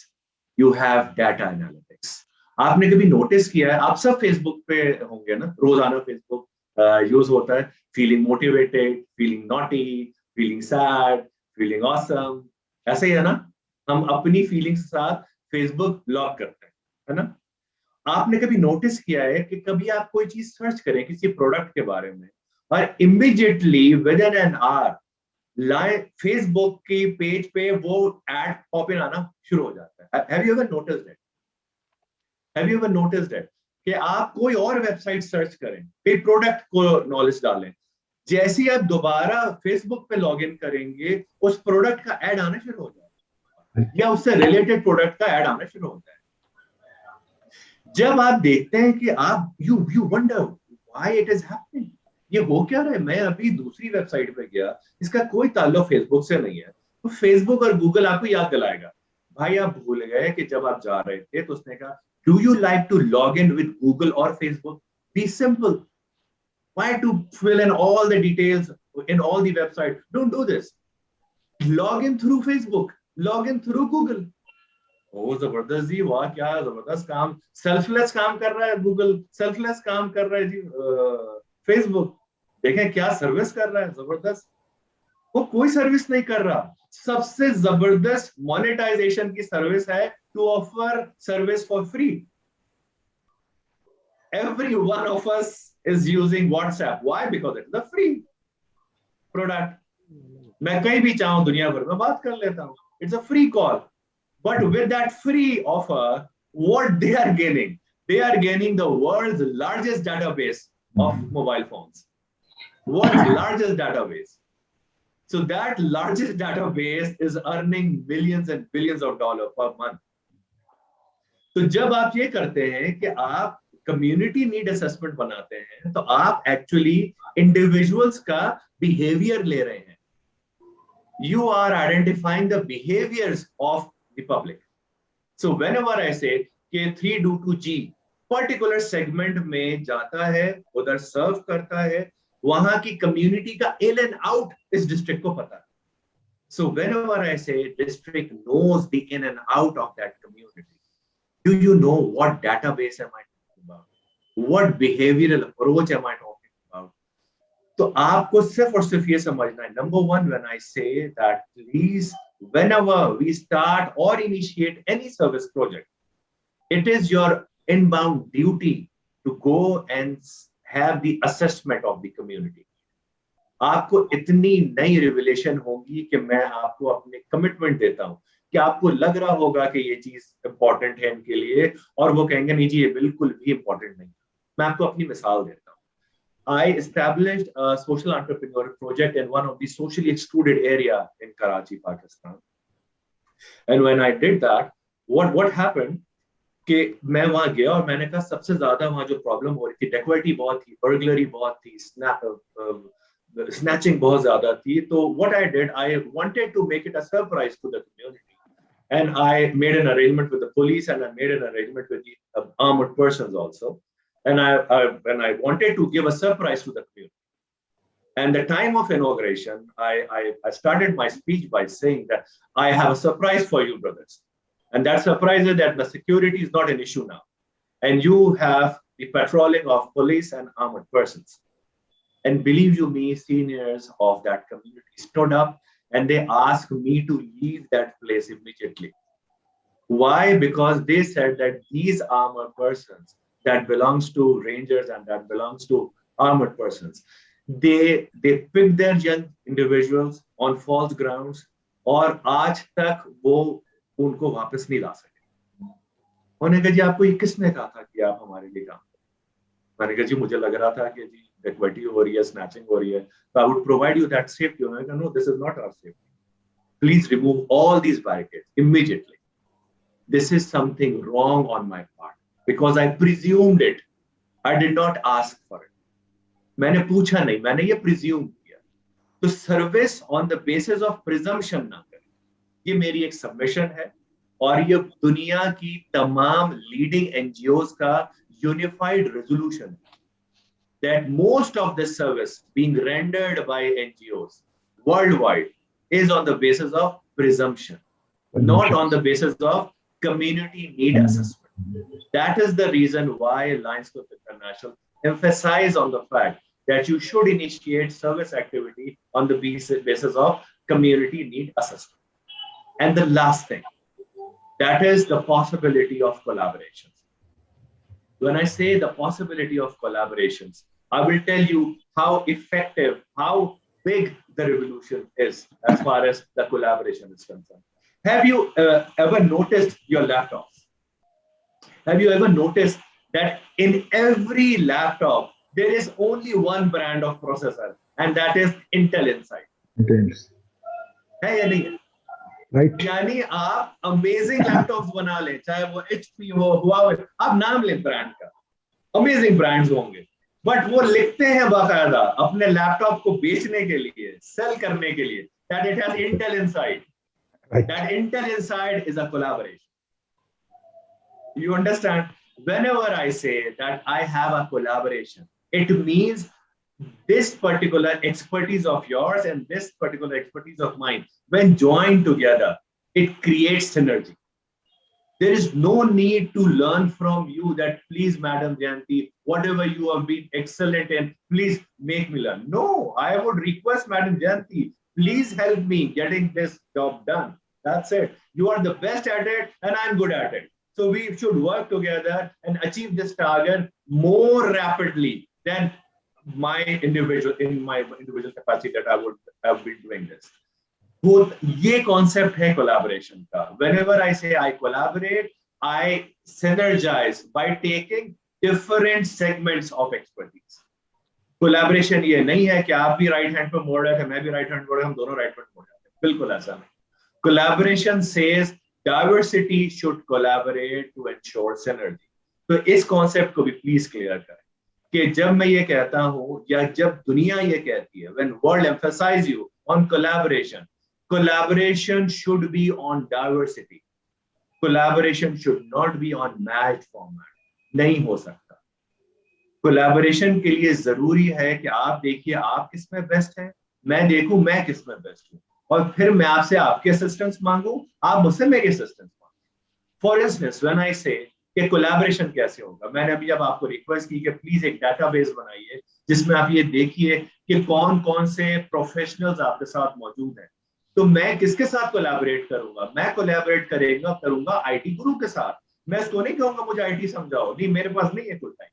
S2: you have data analytics. आपने कभी notice किया है, आप सब Facebook पे होंगे ना, रोजाना फेसबुक यूज होता है, feeling motivated, feeling naughty, feeling sad, feeling awesome, ऐसे ही है ना? हम अपनी फीलिंग्स के साथ फेसबुक लॉग करते हैं, है ना? आपने कभी नोटिस किया है कि कभी आप कोई चीज सर्च करें किसी प्रोडक्ट के बारे में और immediately with in an hour Facebook की पेज पे वो एड पॉप इन आना शुरू हो जाता है? Have you ever noticed it? Have you ever noticed it? कि आप कोई और वेबसाइट सर्च करें, फिर प्रोडक्ट को नॉलेज डालें, जैसे ही आप दोबारा फेसबुक पे लॉगिन करेंगे, उस प्रोडक्ट का ऐड आना शुरू हो जाता है या उससे रिलेटेड प्रोडक्ट का ऐड आना शुरू होता है. जब आप देखते हैं कि आप you wonder why it is happening, ये हो क्या रहा है? मैं अभी दूसरी वेबसाइट पे गया, इसका कोई ताल्लुक फेसबुक से नहीं है, तो फेसबुक और गूगल आपको याद दिलाएगा, भाई आप भूल गए कि जब आप जा रहे थे तो उसने कहा, do you like to log in with Google or Facebook? Be simple. Why to fill in all the details in all the websites? Don't do this. Log in through Facebook. Log in through Google. Oh, जबरदस्त जी, वाह क्या जबरदस्त काम, selfless काम कर रहा है Google, selfless काम कर रहा है जी Facebook. देखें क्या सर्विस कर रहा है, जबरदस्त. वो कोई सर्विस नहीं कर रहा, सबसे जबरदस्त मोनेटाइजेशन की सर्विस है to offer service for free. Every one of us is using WhatsApp. Why? Because it is a free product. मैं कहीं भी चाहूं दुनिया भर में बात कर लेता हूं. It's a free call. But with that free offer, what they are gaining? They are gaining the world's largest database of mobile phones. World's largest database. So that largest database is earning millions and billions of dollars per month. तो जब आप ये करते हैं कि आप community need assessment बनाते हैं, तो आप एक्चुअली इंडिविजुअल्स का बिहेवियर ले रहे हैं. You are identifying the behaviours of the public. So whenever I say कि 322G पर्टिकुलर सेगमेंट में जाता है, उधर सर्व करता है, वहां की कम्युनिटी का इन एंड आउट इस डिस्ट्रिक्ट को पता है. So whenever I say district knows the in and out of that community. Do you know what database am I talking about? What behavioral approach am I talking about? तो आपको सिर्फ और सिर्फ ये समझना है. Number one, when I say that please, whenever we start or initiate any service project, it is your inbound duty to go and have the assessment of the community. आपको इतनी नई रिविलेशन होगी कि मैं आपको अपने कमिटमेंट देता हूं कि आपको लग रहा होगा कि ये चीज इंपॉर्टेंट है इनके लिए, और वो कहेंगे नहीं जी ये बिल्कुल भी इंपॉर्टेंट नहीं. मैं आपको अपनी मिसाल देता हूँ. I established a social entrepreneur project in one of the socially excluded area in Karachi, Pakistan. And when I did that, what happened कि मैं वहां गया और मैंने कहा सबसे ज्यादा वहां जो प्रॉब्लम हो रही थी, डेकोइटी बहुत थी, बर्गलरी बहुत थी, snatching बहुत ज्यादा थी. तो what I did, I wanted to make it a surprise to the community. And I made an arrangement with the police, and I made an arrangement with the armored persons also. And I wanted to give a surprise to the community. And the time of inauguration, I started my speech by saying that I have a surprise for you, brothers. And that surprise is that the security is not an issue now. And you have the patrolling of police and armored persons. And believe you me, seniors of that community stood up and they asked me to leave that place immediately. Why? Because they said that these armored persons that belongs to Rangers and that belongs to armored persons, they pick their young individuals on false grounds, और आज तक वो उनको वापस नहीं ला सके. उन्होंने कहा जी आपको ये किसने कहा था कि आप हमारे लिए काम करें? मैंने कहा जी मुझे लग रहा था कि जी डिक्वेटी हो रही है, स्नैचिंग हो रही है, तो I would provide you that safety. उन्होंने कहा no, this is not our safety. Please remove all these barricades immediately. This is something wrong on my part because I presumed it. I did not ask for it. मैंने पूछा नहीं, मैंने ये presume किया. तो service on the basis of presumption ना करें. ये मेरी एक सबमिशन है और ये दुनिया की तमाम लीडिंग NGOs का यूनिफाइड रेजोल्यूशन है that most of this service being rendered by NGOs worldwide is on the basis of presumption, not on the basis of community need assessment. That is the reason why Lions Club International emphasize on the fact that you should initiate service activity on the basis of community need assessment. And the last thing, that is the possibility of collaborations. When I say the possibility of collaborations, I will tell you how effective, how big the revolution is as far as the collaboration is concerned. Have you ever noticed your laptops? Have you ever noticed that in every laptop, there is only one brand of processor, and that is Intel Inside? है या नहीं?
S4: Right.
S2: यानी आप amazing laptops बना ले, चाहे वो HP हो, Huawei, आप नाम ले ब्रांड का, अमेजिंग ब्रांड्स होंगे, बट वो लिखते हैं बाकायदा अपने लैपटॉप को बेचने के लिए, सेल करने के लिए, that it has Intel Inside.
S4: Right.
S2: That Intel Inside is a collaboration. You understand? Whenever I say that I have a collaboration, it means this particular expertise of yours and this particular expertise of mine, when joined together, it creates synergy. There is no need to learn from you that please, Madam Jayanti, whatever you have been excellent in, please make me learn. No, I would request Madam Jayanti, please help me getting this job done. That's it. You are the best at it and I'm good at it. So we should work together and achieve this target more rapidly than my individual capacity that I would have been doing this. Both ये concept है collaboration का. Whenever I say I collaborate, I synergize by taking different segments of expertise. Collaboration ये नहीं है कि आप भी right hand पे मोड़ रहे थे, मैं भी right hand मोड़ रहा हूँ, हम दोनों right hand मोड़ जाते हैं. बिल्कुल ऐसा नहीं. Collaboration says diversity should collaborate to ensure synergy. तो इस concept को भी please clear करें. कि जब मैं ये कहता हूं या जब दुनिया ये कहती है, when world emphasize you on collaboration, collaboration should be on diversity. Collaboration should not be on matched format. नहीं हो सकता. Collaboration के लिए जरूरी है कि आप देखिए आप किस में बेस्ट हैं, मैं देखूं मैं किस में बेस्ट हूं, और फिर मैं आपसे आपके असिस्टेंस मांगू, आप मुझसे मेरी असिस्टेंस मांगो. For instance, when I say कि कोलैबोरेशन कैसे होगा, मैंने अभी अब आपको रिक्वेस्ट की कि प्लीज एक डेटाबेस बनाइए जिसमें आप ये देखिए कि कौन कौन से प्रोफेशनल्स आपके साथ मौजूद हैं. तो मैं किसके साथ कोलैबोरेट करूंगा? मैं कोलैबोरेट करूंगा आईटी गुरु के साथ. मैं इसको नहीं कहूंगा मुझे आईटी समझाओ, नहीं, मेरे पास नहीं है कोई टाइम.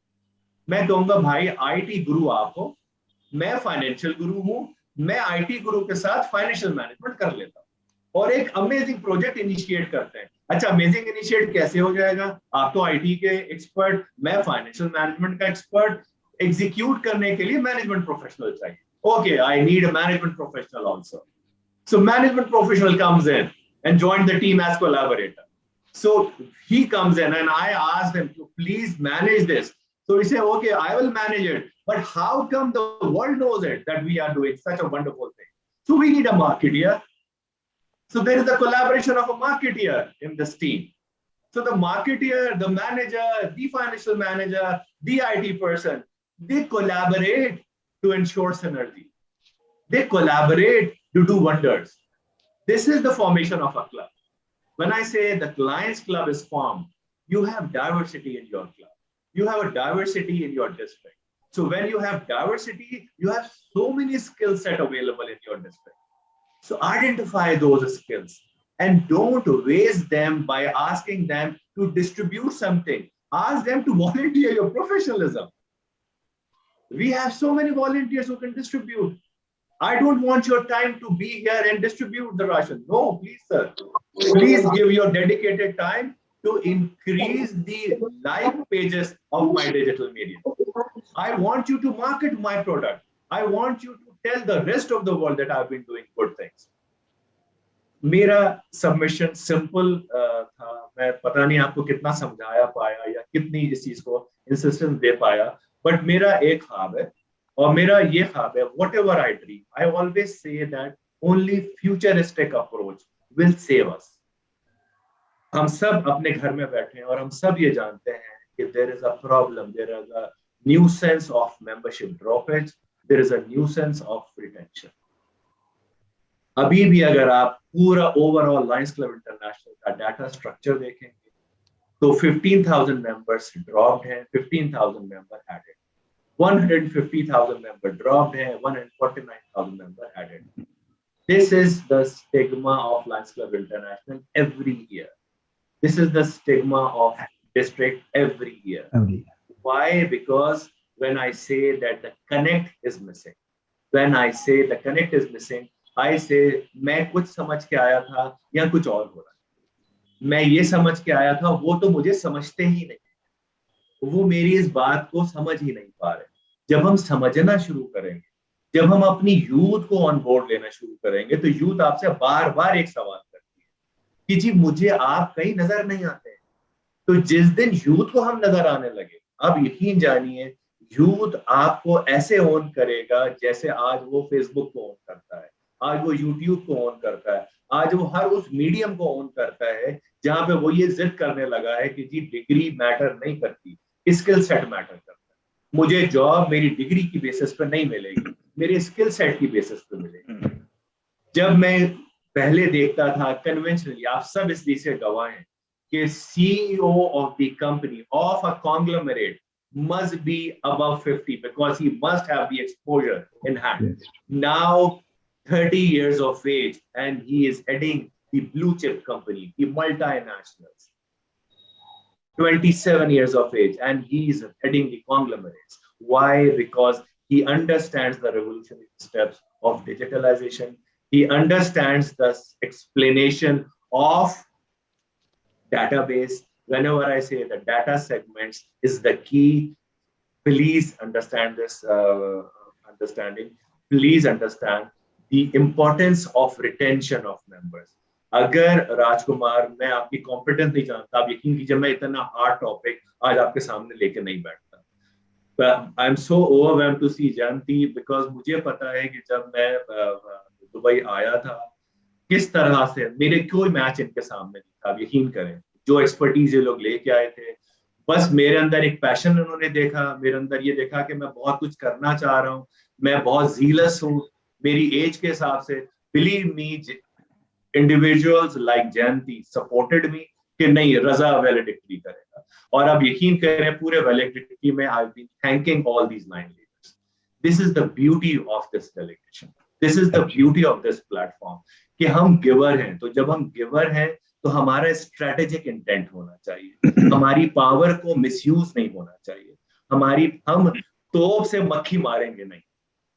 S2: मैं कहूंगा भाई आईटी गुरु आप हो, मैं फाइनेंशियल गुरु हूं, मैं आईटी गुरु के साथ फाइनेंशियल मैनेजमेंट कर लेता हूं और एक अमेजिंग प्रोजेक्ट इनिशिएट करते हैं. अच्छा, अमेजिंग इनिशिएट कैसे हो जाएगा? आप तो आईटी के एक्सपर्ट, मैं फाइनेंशियल मैनेजमेंट का एक्सपर्ट. एग्जीक्यूट करने के लिए मैनेजमेंट प्रोफेशनल चाहिए. Okay, I need a management professional also. So management professional comes in and joined the team as collaborator. So he comes in and I asked him to please manage this. So he said, okay, I will manage it. But how come the world knows it that we are doing such a wonderful thing? So we need a marketeer. So there is a collaboration of a marketeer in this team. So the marketeer, the manager, the financial manager, the IT person, they collaborate to ensure synergy. They collaborate to do wonders. This is the formation of a club. When I say the Lions Club is formed, you have diversity in your club. You have a diversity in your district. So when you have diversity, you have so many skill set available in your district. So identify those skills and don't waste them by asking them to distribute something. Ask them to volunteer your professionalism. We have so many volunteers who can distribute. I don't want your time to be here and distribute the ration. No, please, sir. Please give your dedicated time to increase the like pages of my digital media. I want you to market my product. I want you to tell the rest of the world that I've been doing good things. मेरा submission simple था, मैं पता नहीं आपको कितना समझाया पाया या कितनी इस चीज को इंसिस्टेंस दे पाया, बट मेरा एक ख्वाब है और मेरा ये ख्वाब है, whatever I dream, I always say that only futuristic approach will save us. हम सब अपने घर में बैठे हैं और हम सब ये जानते हैं कि there is a problem, there is a nuisance of membership droppage, there is a nuisance of retention. अभी भी अगर आप पूरा ओवरऑल लायंस क्लब इंटरनेशनल का डाटा स्ट्रक्चर देखेंगे तो 15,000 मेंबर्स ड्रॉप्ड हैं, 15,000 मेंबर एडेड, 150,000 मेंबर ड्रॉप्ड हैं, 149,000 member added. This is the stigma of Lions Club International every year. This is the stigma of district every year. Why? Because when I say that the connect is missing, when I say the connect is missing, I say मैं कुछ समझ के आया था या कुछ और हो रहा है. मैं ये समझ के आया था, वो तो मुझे समझते ही नहीं, वो मेरी इस बात को समझ ही नहीं पा रहे. जब हम समझना शुरू करेंगे, जब हम अपनी यूथ को ऑन बोर्ड लेना शुरू करेंगे, तो यूथ आपसे बार बार एक सवाल करती है कि जी मुझे आप कहीं नजर नहीं आते हैं. तो जिस दिन यूथ को हम नजर आने लगे, अब यकीन जानिए यूथ आपको ऐसे ऑन करेगा जैसे आज वो फेसबुक को ऑन करता है, आज वो यूट्यूब को ऑन करता है, आज वो हर उस मीडियम को ऑन करता है जहां पे वो ये जिद करने लगा है कि जी डिग्री मैटर नहीं करती, स्किल सेट मैटर करता है. मुझे जॉब मेरी डिग्री की बेसिस पर नहीं मिलेगी, मेरे स्किल सेट की बेसिस पर मिलेगी. जब मैं पहले देखता था कन्वेंशनली, आप सब इस चीज से गवाह हैं कि CEO of the company of a conglomerate must be above 50 because he must have the exposure in hand. Now 30 years of age and he is heading the blue chip company, the multinationals. 27 years of age and he is heading the conglomerates. Why? Because he understands the revolutionary steps of digitalization. He understands the explanation of database. Whenever I say the data segments is the key, please understand this understanding. Please understand the importance of retention of members. अगर राजकुमार मैं आपकी competence नहीं जानता, आप यकीन कीजिए मैं इतना हार्ड टॉपिक आज आपके सामने लेके नहीं बैठता. I am so overwhelmed to see Jayanti because मुझे पता है कि जब मैं दुबई आया था किस तरह से मेरे कोई मैच इनके सामने नहीं था. आप यकीन करें जो एक्सपर्टीज ये लोग लेके आए थे, बस मेरे अंदर एक पैशन उन्होंने देखा, मेरे अंदर ये देखा कि मैं बहुत कुछ करना चाह रहा हूँ, मैं बहुत जीलस हूँ मेरी एज के हिसाब से. बिलीव मी, इंडिविजुअल्स लाइक जयंती सपोर्टेड मी कि नहीं रजा वैलिडिक्टरी करेगा. और अब यकीन करें पूरे वैलिडिक्टरी में I have been thanking all these line leaders. This is the beauty of this delegation, this is the beauty of this platform कि हम गिवर हैं. तो जब हम गिवर हैं तो हमारा स्ट्रेटेजिक इंटेंट होना चाहिए, हमारी पावर को मिसयूज नहीं होना चाहिए, हम तोप से मक्खी मारेंगे नहीं.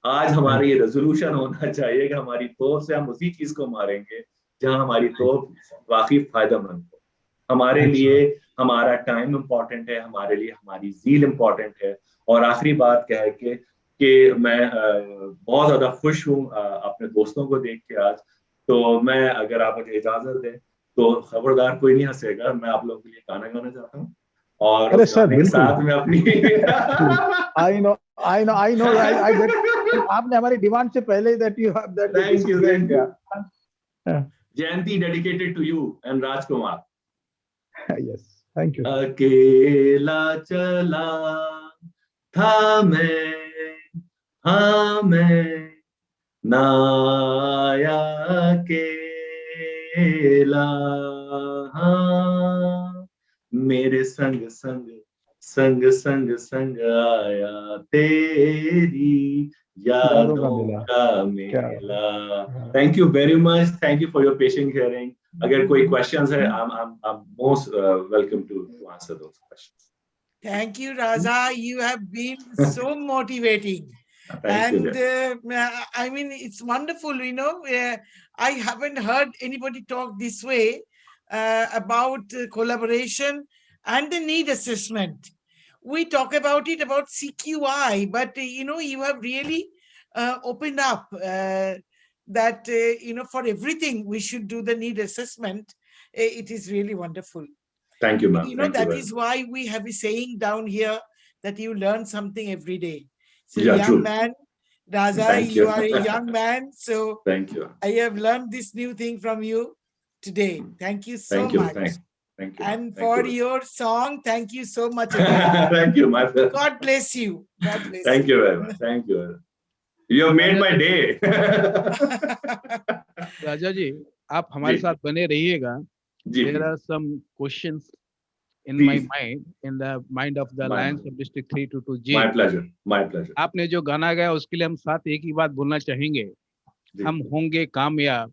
S2: आज हमारा ये रेजोल्यूशन होना चाहिए कि हमारी तोप से हम उसी चीज को मारेंगे जहां हमारी तोप वाकई फायदेमंद हो. हमारे लिए हमारा टाइम इम्पोर्टेंट है, हमारे लिए हमारी जील इम्पोर्टेंट है. और आखिरी बात कह के कि मैं बहुत ज्यादा खुश हूँ अपने दोस्तों को देख के आज. तो मैं अगर आप मुझे इजाजत दें तो खबरदार कोई नहीं हंसेगा, मैं आप लोगों के लिए गाना गाना चाहता हूँ और
S4: अरे सर बिल्कुल
S2: साथ में अपनी
S4: I know I get आपने हमारी डिमांड से पहले that you have that.
S2: Thank you. Jayanti dedicated to you and Rajkumar.
S4: Yes, thank you.
S2: अकेला चला था मैं, हाँ मैं ना आया अकेला, हाँ मेरे संग संग संग संग संग आया तेरी यादों का मेला. Thank you very much. Thank you for your patient hearing. अगर कोई questions है, I'm most welcome to answer those questions.
S6: Thank you, Raza. You have been so motivating.
S2: Thank you.
S6: I mean, it's wonderful, you know. I haven't heard anybody talk this way about collaboration and the need assessment. We talk about it about CQI, but you know, you have really opened up that you know, for everything we should do the need assessment. It is really wonderful.
S2: Thank you, ma'am.
S6: You know, that is why we have a saying down here that you learn something every day. So
S2: Yeah,
S6: young
S2: true.
S6: man, Raza,
S2: Thank
S6: you
S2: you.
S6: are a young man. So
S2: Thank you.
S6: I have learned this new thing from you today. Thank you so
S2: Thank you.
S6: much.
S2: Thank you.
S6: And
S2: Thank
S6: for
S2: you.
S6: your song, thank you so much again.
S2: Thank you, my friend.
S6: God bless you. God bless
S2: Thank you very much. Thank you. You have made my day.
S3: राजा जी, आप हमारे
S2: जी.
S3: साथ बने रहिएगा.
S2: जी.
S3: There are some questions in
S2: Please.
S3: my mind, in the mind of the Lions of District 322G.
S2: My pleasure. My pleasure.
S3: आपने जो गाना गाया उसके लिए हम साथ एक ही बात बोलना चाहेंगे.
S2: जी.
S3: हम होंगे कामयाब,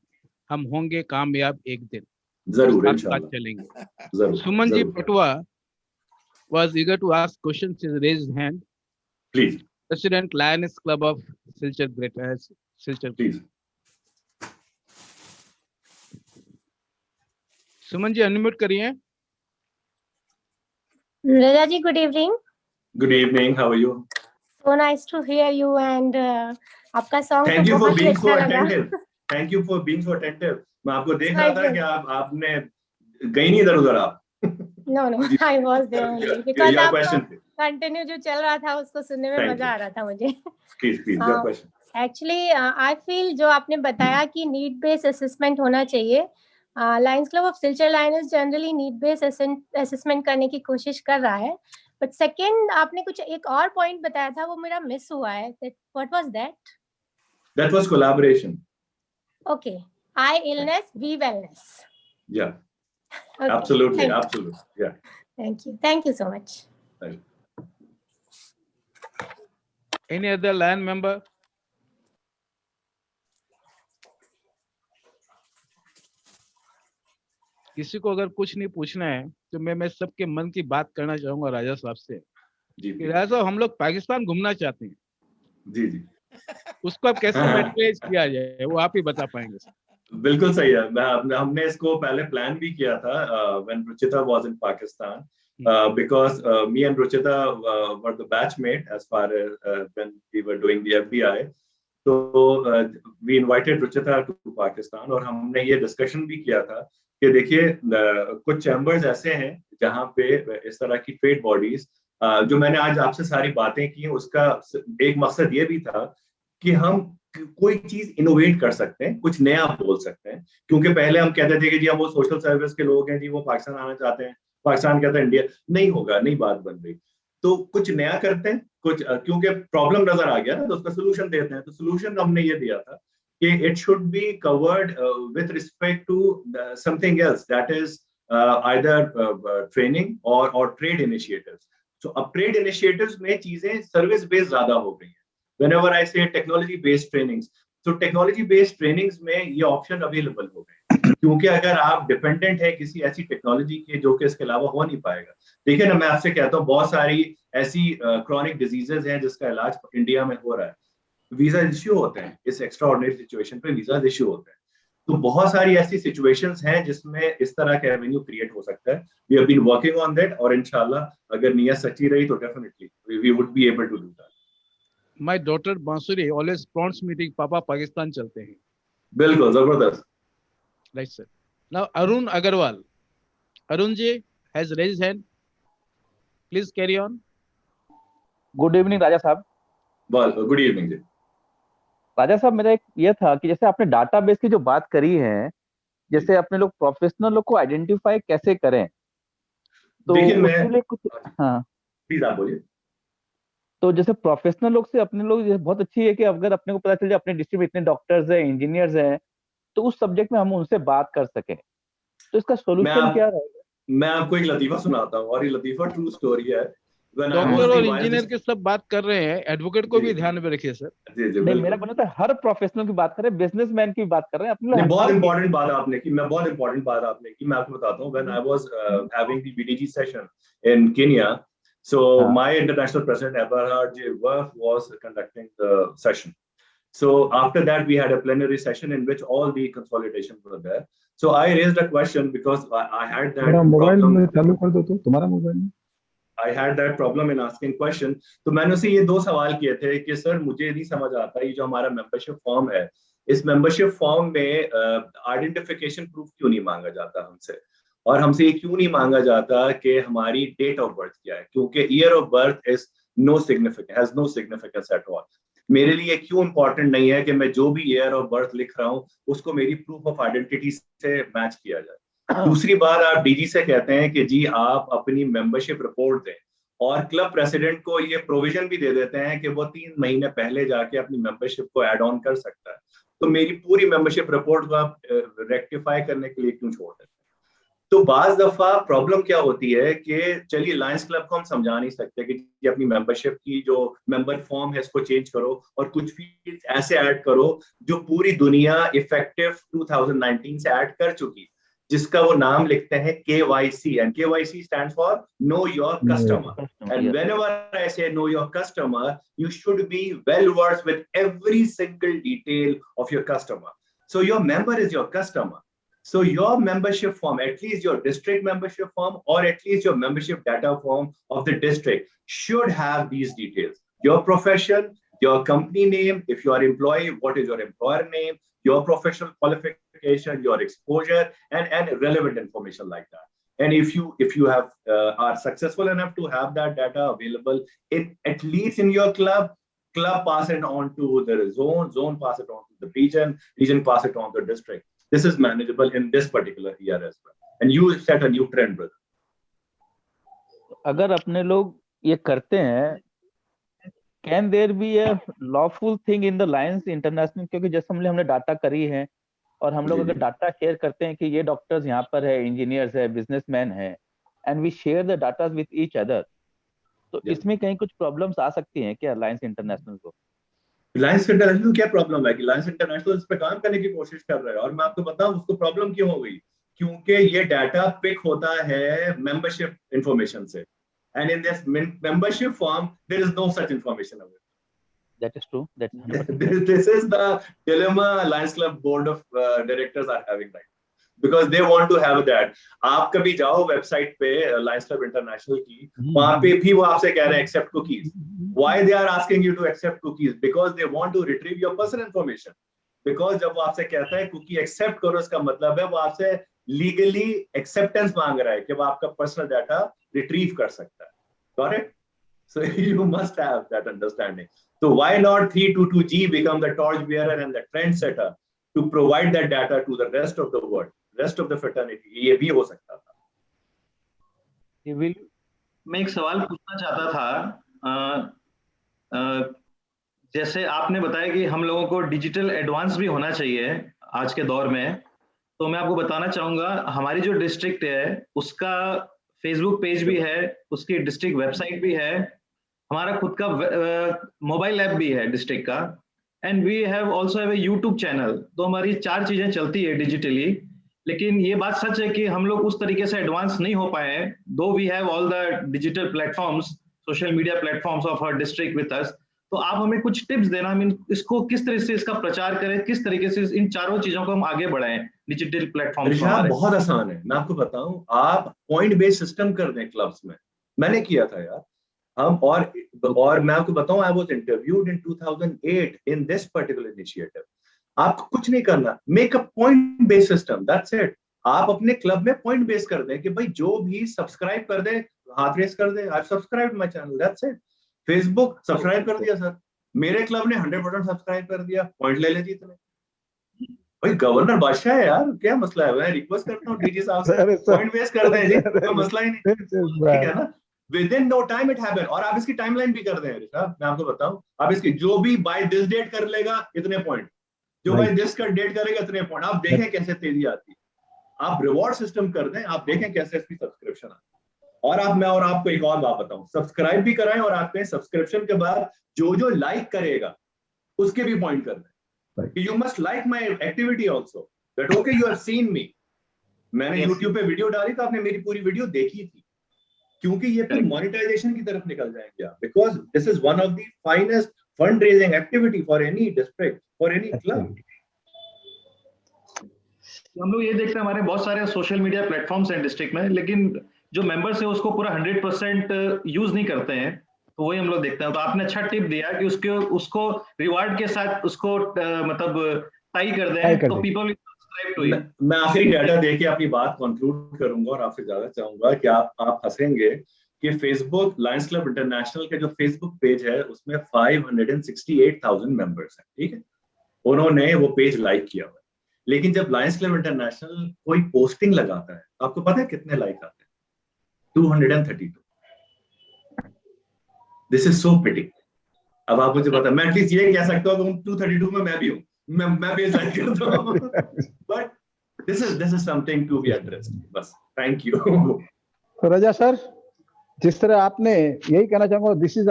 S3: हम होंगे कामयाब एक दिन.
S2: जरूर,
S3: साथ
S2: इंशाल्लाह.
S3: चलेंगे.
S2: जरूर.
S3: Suman ji
S2: जरूर.
S3: Patwa was eager to ask questions. His raised hand.
S2: Please.
S3: President Lions Club of Silchar Greater Silchar.
S2: Please.
S3: Suman ji unmute करिए.
S7: Raja ji, good evening.
S2: Good evening. How are you?
S7: So nice to hear you and आपका song
S2: Thank
S7: तो
S2: you for
S7: बहुत ही
S2: being so
S7: अच्छा लगा.
S2: attentive. Thank you for being so attentive. मैं आपको देख रहा
S7: My
S2: था कि
S7: pleasure.
S2: आपने गई नहीं इधर उधर आप.
S7: No, I was there only because
S2: Your
S7: आपका
S2: question.
S7: continue जो चल रहा था उसको सुनने में
S2: Thank
S7: मजा
S2: you.
S7: आ रहा था मुझे.
S2: Please, your question.
S7: Actually, I feel जो आपने बताया कि need based assessment होना चाहिए. Lions Club of Silchar Lions generally need based assessment करने की कोशिश कर रहा है. But second, आपने कुछ एक और point बताया था वो मेरा miss हुआ है. What was that?
S2: That was collaboration.
S7: Okay. I illness, we wellness.
S2: Yeah.
S7: Okay.
S2: Absolutely.
S7: Thank you.
S2: Absolutely. Yeah.
S7: Thank you. Thank you so much.
S2: Thank you.
S3: Any other Lion member? किसी को अगर कुछ नहीं पूछना है तो मैं सबके मन की बात करना चाहूंगा राजा साहब से.
S2: जी.
S3: राजा साहब, हम लोग पाकिस्तान घूमना चाहते हैं.
S2: जी. जी.
S3: उसको अब कैसे मैनेज किया जाए वो आप ही बता पाएंगे.
S2: बिल्कुल सही है. हमने इसको पहले प्लान भी किया था when Ruchita was in Pakistan because me and Ruchita were the batchmate as far as when we were doing the FBI. So we invited Ruchita to Pakistan और हमने ये डिस्कशन भी किया था कि देखिए कुछ चैम्बर्स ऐसे हैं जहाँ पे इस तरह की ट्रेड बॉडीज जो मैंने आज आपसे सारी बातें की उसका एक मकसद ये भी था कि हम कोई चीज इनोवेट कर सकते हैं, कुछ नया बोल सकते हैं. क्योंकि पहले हम कहते थे कि जी हम वो सोशल सर्विस के लोग हैं जी, वो पाकिस्तान आना चाहते हैं, पाकिस्तान कहता है इंडिया. नहीं होगा, नहीं बात बन रही. तो कुछ नया करते हैं, कुछ क्योंकि प्रॉब्लम नजर आ गया ना तो उसका सोल्यूशन देते हैं. तो सोल्यूशन हमने ये दिया था कि it should be covered with respect to something else that is either training or trade initiatives. So अब ट्रेड इनिशिएटिव्स में चीजें सर्विस बेस्ड ज्यादा हो गई हैं. Whenever I say technology based trainings, so technology based trainings में ये option available हो गए क्योंकि अगर आप डिपेंडेंट है किसी ऐसी टेक्नोलॉजी के जो कि इसके अलावा हो नहीं पाएगा. देखिए ना, मैं आपसे कहता हूँ बहुत सारी ऐसी क्रॉनिक डिजीजेज हैं जिसका इलाज इंडिया में हो रहा है. वीजा इश्यू होते हैं, इस एक्स्ट्रा ऑर्डिनरी सिचुएशन पे वीजा इश्यू होते हैं. तो बहुत सारी ऐसी सिचुएशंस हैं जिसमें इस तरह का एवेन्यू क्रिएट हो सकता है. We have been working on that और इंशाल्लाह अगर नियत सच्ची रही तो definitely we would be able to do that.
S3: My daughter Bansuri always prompts me to पापा पाकिस्तान चलते हैं.
S2: बिल्कुल जबरदस्त.
S3: Right sir. Now Arun Agarwal. Arun ji has raised hand. Please carry on.
S8: Good evening Raja साहब.
S2: गुड इवनिंग जी.
S8: राजा साहब, मेरा एक ये था कि जैसे आपने डाटाबेस की जो बात करी है जैसे अपने लोग प्रोफेशनल लोग को आइडेंटिफाई कैसे करें, तो
S2: देखिए
S8: उसके लिए कुछ, हाँ,
S2: प्लीज आप बोलिए।
S8: तो जैसे प्रोफेशनल लोग से अपने लोग ये बहुत अच्छी है कि अगर अपने को पता चल जाए अपने डिस्ट्रिक्ट में इतने डॉक्टर्स हैं, इंजीनियर्स हैं, तो उस सब्जेक्ट में हम उनसे बात कर सकें, तो इसका सोल्यूशन क्या रहेगा?
S2: मैं आपको एक लतीफा सुनाता हूँ, और ये लतीफा ट्रू स्टोरी है।
S3: डॉक्टर और इंजीनियर के सब बात कर रहे हैं, एडवोकेट को भी ध्यान में रखिए सर।
S2: जी
S8: नहीं, मेरा कहना था हर प्रोफेशनल की बात कर रहे हैं, बिजनेसमैन की बात कर रहे हैं अपने लोग।
S2: बहुत इंपॉर्टेंट बात आपने की, बहुत इंपॉर्टेंट बात आपने की। मैं आपको बताता हूँ, when I was having the BDG session in Kenya, so my international president Eberhard J. Werf was conducting the session. So after that we had a plenary session in which all the consolidations were there. So I raised a question because I had that problem.
S4: चालू कर दो तो तुम्हारा mobile में।
S2: I had that problem in asking question. तो मैंने उसे ये दो सवाल किए थे कि सर मुझे नहीं समझ आता, ये जो हमारा मेंबरशिप फॉर्म है, इस मेंबरशिप फॉर्म में आइडेंटिफिकेशन प्रूफ क्यों नहीं मांगा जाता हमसे, और हमसे ये क्यों नहीं मांगा जाता कि हमारी डेट ऑफ बर्थ क्या है, क्योंकि year of birth is no significance, has no significance at all. मेरे लिए क्यों इंपॉर्टेंट नहीं है कि मैं जो भी ईयर ऑफ बर्थ लिख रहा हूँ उसको मेरी प्रूफ ऑफ आइडेंटिटी से मैच किया जाए। दूसरी बात, आप डीजी से कहते हैं कि जी आप अपनी मेंबरशिप रिपोर्ट दें, और क्लब प्रेसिडेंट को ये प्रोविजन भी दे देते हैं कि वो 3 महीने पहले जाके अपनी मेंबरशिप को ऐड ऑन कर सकता है। तो मेरी पूरी मेंबरशिप रिपोर्ट को आप रेक्टिफाई करने के लिए क्यों छोड़ देते हैं? तो बाज दफा प्रॉब्लम क्या होती है कि चलिए लायंस क्लब को हम समझा नहीं सकते कि ये अपनी मेंबरशिप की जो मेंबर फॉर्म है इसको चेंज करो और कुछ फील्ड ऐसे ऐड करो जो पूरी दुनिया इफेक्टिव 2019 से ऐड कर चुकी, जिसका वो नाम लिखते हैं KYC, and KYC stands for Know Your Customer. And whenever I say know your customer, you should be well versed with every single detail of your customer. So your member is your customer. So your membership form, at least your district membership form or at least your membership data form of the district, should have these details: your profession, your company name, if you are employee, what is your employer name, your professional qualification, your exposure, and relevant information like that. And if you have are successful enough to have that data available in at least in your club pass it on to the zone pass it on to the region pass it on to the district. This is manageable in this particular year as well, and you set a new trend, brother.
S8: अगर अपने लोग ये करते हैं, can there be a lawful thing in the Lions International? क्योंकि जैसे हमने data करी है, और हम लोग अगर डाटा शेयर करते हैं कि ये डॉक्टर्स यहाँ पर है, इंजीनियर्स है, बिजनेसमैन है, and we share the data with each other, तो इसमें कहीं कुछ प्रॉब्लम्स आ सकती हैं क्या लायंस इंटरनेशनल को?
S2: लायंस इंटरनेशनल क्या प्रॉब्लम है कि लायंस इंटरनेशनल इस पे काम करने की कोशिश कर रहा है, और मैं आपको बताऊं उसको प्रॉब्लम क्यों हो गई, क्योंकि ये डाटा पिक होता है मेंबरशिप इंफॉर्मेशन से, and in this membership form there is no such information available.
S8: That is true.
S2: This is the dilemma Lions Club board of directors are having right, because they want to have that. आप कभी जाओ website पे Lions Club International की, वहां पे भी वो आपसे कह रहे हैं accept cookies. Why they are asking you to accept cookies? Because they want to retrieve your personal information. Because जब वो आपसे कहता है cookie accept करो, इसका मतलब है वो आपसे लीगली एक्सेप्टेंस मांग रहा है कि वो आपका पर्सनल डाटा रिट्रीव कर सकता है। Got it? So you must have that understanding. So why not 322G become the torchbearer and the trendsetter to provide that data to the rest of the world, rest of the fraternity? ये भी हो सकता था।
S1: मैं एक सवाल पूछना चाहता था, जैसे आपने बताया कि हम लोगों को डिजिटल एडवांस भी होना चाहिए आज के दौर में, तो मैं आपको बताना चाहूंगा हमारी जो डिस्ट्रिक्ट है उसका फेसबुक पेज भी है, उसकी डिस्ट्रिक्ट वेबसाइट भी है, हमारा खुद का मोबाइल ऐप भी है डिस्ट्रिक्ट का, and we have also have a YouTube channel. तो हमारी 4 चीजें चलती है डिजिटली, लेकिन ये बात सच है कि हम लोग उस तरीके से एडवांस नहीं हो पाए हैं, though we have all the digital platforms, social media platforms of our district with us. तो आप हमें कुछ टिप्स देना, इसको किस तरह से इसका प्रचार करें, किस तरीके से इन 4 चीजों को हम आगे बढ़ाएं डिजिटल प्लेटफॉर्म पर?
S2: बहुत आसान है, मैं आपको बताऊं, आप पॉइंट बेस्ड सिस्टम कर दें क्लब्स में। मैंने किया था यार, हम और मैं आपको बताऊं, I was interviewed in 2008 in this particular initiative. आपको कुछ नहीं करना, make a point based system, that's it. आप अपने क्लब में पॉइंट बेस्ड कर दें कि भाई जो भी सब्सक्राइब कर दे हाथ रेस कर दे, I subscribe my channel, that's it. Facebook subscribe कर दिया सर, मेरे क्लब ने 100% सब्सक्राइब कर दिया, पॉइंट ले ले जीतने। भाई गवर्नर बादशाह है यार, क्या मसला है? मैं रिक्वेस्ट करता हूँ डीजी साहब से पॉइंट वेस्ट कर दें जी, कोई मसला ही नहीं, ठीक है ना? Within no time it happen. और आप इसकी टाइमलाइन भी कर दें ऋषभ, मैं आपको बताऊं, आप इसकी जो भी बाय दिस डेट कर लेगा इतने पॉइंट, जो बाय दिस का डेट करेगा इतने पॉइंट, आप देखें कैसे तेजी आती है। आप रिवॉर्ड सिस्टम कर दें, आप देखें कैसे इसकी सब्सक्रिप्शन आती है। और मैं आपको एक और बात बताऊं, सब्सक्राइब भी कराएं और आपके सब्सक्रिप्शन के बाद जो लाइक करेगा उसके भी पॉइंट कर दें। You must like my activity also. That okay, you have seen me. मैंने YouTube पे वीडियो डाली तो आपने मेरी पूरी वीडियो देखी थी, क्योंकि ये फिर मोनेटाइजेशन की तरफ निकल जाएंगे आप, because this is one of the finest fundraising activity for any district, for any club.
S1: हम लोग ये देखते हैं हमारे बहुत सारे सोशल मीडिया प्लेटफॉर्म्स हैं डिस्ट्रिक्ट में, लेकिन जो मेंबर्स है उसको पूरा 100% यूज नहीं करते हैं, तो वही हम लोग देखते हैं। तो आपने अच्छा टिप दिया कि उसको रिवार्ड के साथ उसको मतलब टाई कर दें, तो people will subscribe to it.
S2: मैं आखिरी डाटा देके अपनी बात कंक्लूड करूंगा और आपसे ज्यादा चाहूंगा कि आप हंसेंगे कि फेसबुक लायंस क्लब इंटरनेशनल के जो फेसबुक पेज है उसमें 568,000 मेंबर्स हैं, ठीक है? उन्होंने वो पेज लाइक किया हुआ है, लेकिन जब लायंस क्लब इंटरनेशनल कोई पोस्टिंग लगाता है, आपको पता है कितने लाइक आते हैं? 232। दिस इज सो पिटी। अब आप मुझे बता, मैं एटलीस्ट ये कह सकता हूँ कि 232 में मैं भी हूँ, मैं भी लाइक करता हूँ, but this is something to be addressed. बस, थैंक यू।
S4: तो रजा सर, जिस तरह आपने यही कहना चाहूंगा, this is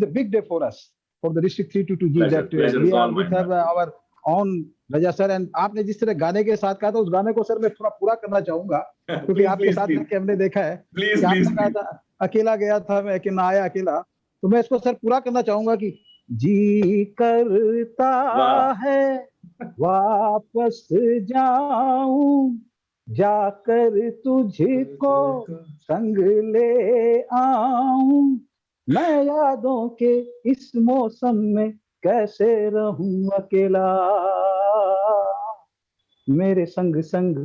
S4: the big day for us, for the district 322G, that we are with our on Raja sir. एंड आपने जिस तरह गाने के साथ कहा था, उस गाने को सर मैं थोड़ा पूरा करना चाहूंगा, क्योंकि आपके साथ में हमने देखा है कि आपने कहा था अकेला गया था मैं कि ना आया अकेला, तो मैं इसको सर पूरा करना चाहूंगा कि जी करता है वापस जाऊं, जाकर तुझको संग ले आऊं, मैं यादों के इस मौसम में कैसे रहूं अकेला, मेरे संग संग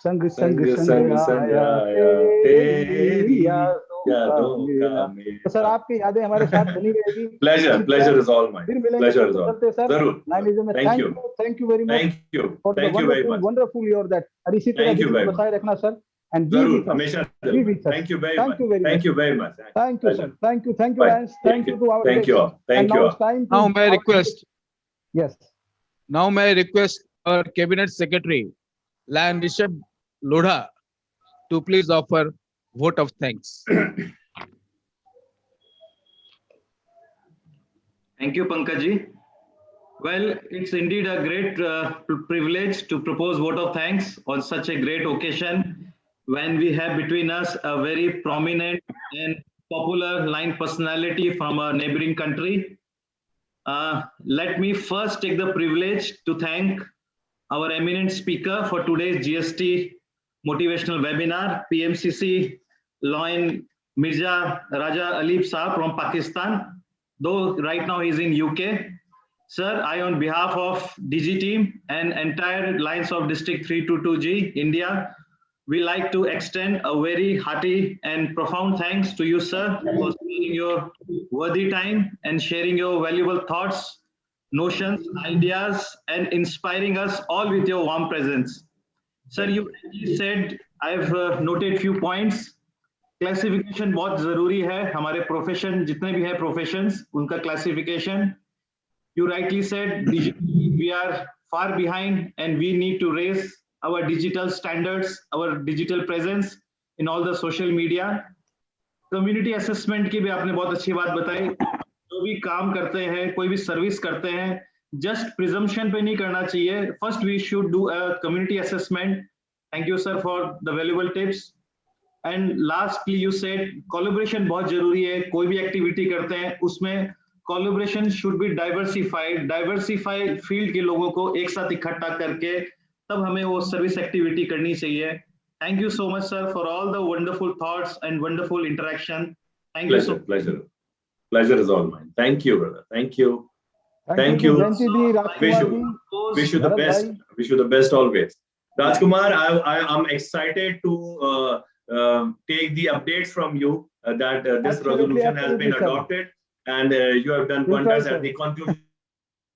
S4: संग संग संग आया तेरी यादों का मेला। तो सर आपकी यादें हमारे साथ बनी रहेगी।
S2: Pleasure is all mine.
S4: फिर मिलेंगे सर, जरूर। Thank you very much for the wonderful your that. और इसी तरह बताए रखना सर, एंड
S2: जरूर हमेशा। Thank you very much. Thank you very much.
S4: Thank you sir, thank you Lance, thank you to our
S2: thank you all. Thank you all.
S3: Now may I request,
S4: yes,
S3: now may I request our cabinet secretary Lion Rishabh Lodha to please offer vote of thanks.
S1: Thank you, Pankaj ji. Well, it's indeed a great privilege to propose vote of thanks on such a great occasion when we have between us a very prominent and popular line personality from a neighboring country. Let me first take the privilege to thank our eminent speaker for today's GST motivational webinar, PMCC Lion Mirza Raja Alib Saab from Pakistan, though right now he's in UK. Sir, I on behalf of DG team and entire Lions of District 322G India, we like to extend a very hearty and profound thanks to you, sir, for spending your worthy time and sharing your valuable thoughts, notions, ideas, and inspiring us all with your warm presence. Sir, you said, I've noted few points. Classification बहुत जरूरी है, हमारे profession जितने भी है professions उनका classification. You rightly said we are far behind and we need to raise our digital standards, our digital presence in all the social media. Community assessment की भी आपने बहुत अच्छी बात बताई। जो भी काम करते हैं, कोई भी सर्विस करते हैं, just presumption पे नहीं करना चाहिए. First we should do a community assessment. Thank you sir for the valuable tips. And lastly you said collaboration बहुत जरूरी है। कोई भी एक्टिविटी करते हैं उसमें collaboration should be diversified field के लोगों को एक साथ इकट्ठा करके तब हमें वो सर्विस एक्टिविटी करनी चाहिए। Thank you so much sir for all the wonderful thoughts and wonderful interaction. Thank you so much.
S2: Pleasure is all mine. Thank you brother. Thank you. Thank you. Wish you the best. Wish you the best always. Rajkumar, I'm excited to take the updates from you that this resolution has been adopted and you have done wonders at the conclusion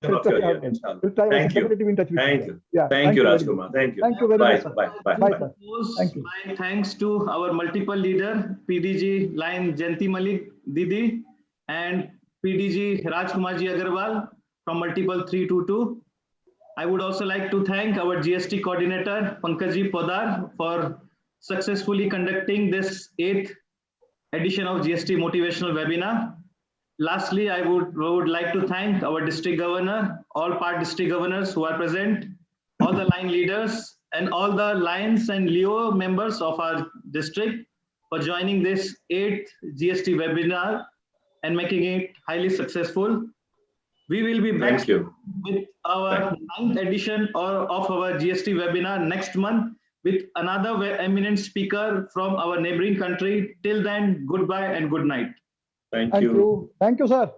S2: We'll
S4: We'll try
S2: try
S4: our
S2: our
S4: best.
S2: best.
S4: We'll try our
S2: Thank
S4: best.
S2: you.
S4: Definitely be in touch with
S2: Thank
S4: you.
S2: you.
S4: Yeah.
S2: Thank you,
S4: very
S2: Rajkumar.
S4: much.
S2: Thank you.
S4: Thank you very
S2: Bye.
S4: much, sir.
S2: Bye. Bye.
S4: Bye,
S2: Bye.
S4: sir.
S1: Close
S4: Thank you.
S1: my thanks to our multiple leader, PDG Line Janti Malik Didi and PDG Rajkumarji Agarwal from Multiple 322. I would also like to thank our GST coordinator, Pankajji Podar, for successfully conducting this 8th edition of GST Motivational Webinar. Lastly, I would like to thank our district governor, all part district governors who are present, all the line leaders, and all the Lions and Leo members of our district for joining this 8th GST webinar and making it highly successful. We will be back
S2: Thank you.
S1: with our 9th edition of our GST webinar next month with another eminent speaker from our neighboring country. Till then, goodbye and good night.
S2: Thank
S4: Thank
S2: you.
S4: you. Thank you, sir.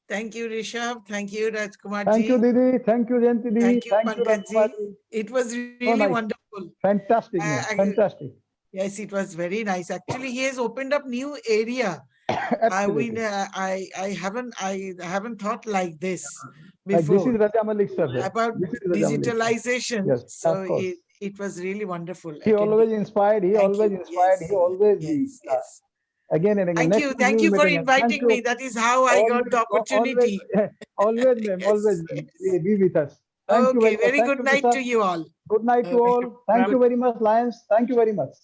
S6: Thank you, Rishabh. Thank you, Rajkumar
S4: Thank you,
S6: ji.
S4: Didi. Thank you, Janti Didi.
S6: Thank you,
S4: Thank you,
S6: Pankaj ji.
S4: Rajkumar ji.
S6: It was really
S4: nice.
S6: wonderful.
S4: Fantastic, man. Fantastic.
S6: Yes, it was very nice. Actually, he has opened up new area.
S4: Absolutely.
S6: I haven't thought like this
S4: This is
S6: before
S4: Raja Malik, sir.
S6: about
S4: This is Raja Malik, sir.
S6: digitalization.
S4: Yes,
S6: So
S4: of course.
S6: it was really wonderful.
S4: He always inspired. He
S6: Thank
S4: always
S6: you.
S4: inspired.
S6: Yes,
S4: He always
S6: yes, yes.
S4: again and again.
S6: Thank you.
S4: Next
S6: Thank
S4: we'll
S6: you
S4: meet
S6: for
S4: again. Thank
S6: inviting
S4: you.
S6: me. That is how I got the opportunity.
S4: Always, ma'am.
S6: Yes,
S4: Always, ma'am.
S6: yes.
S4: Be with us. Thank you
S6: Okay,
S4: very much.
S6: very
S4: Thank
S6: good
S4: you,
S6: night
S4: sir.
S6: to you all.
S4: Good night to all. Thank you very much, Lions. Thank you very much.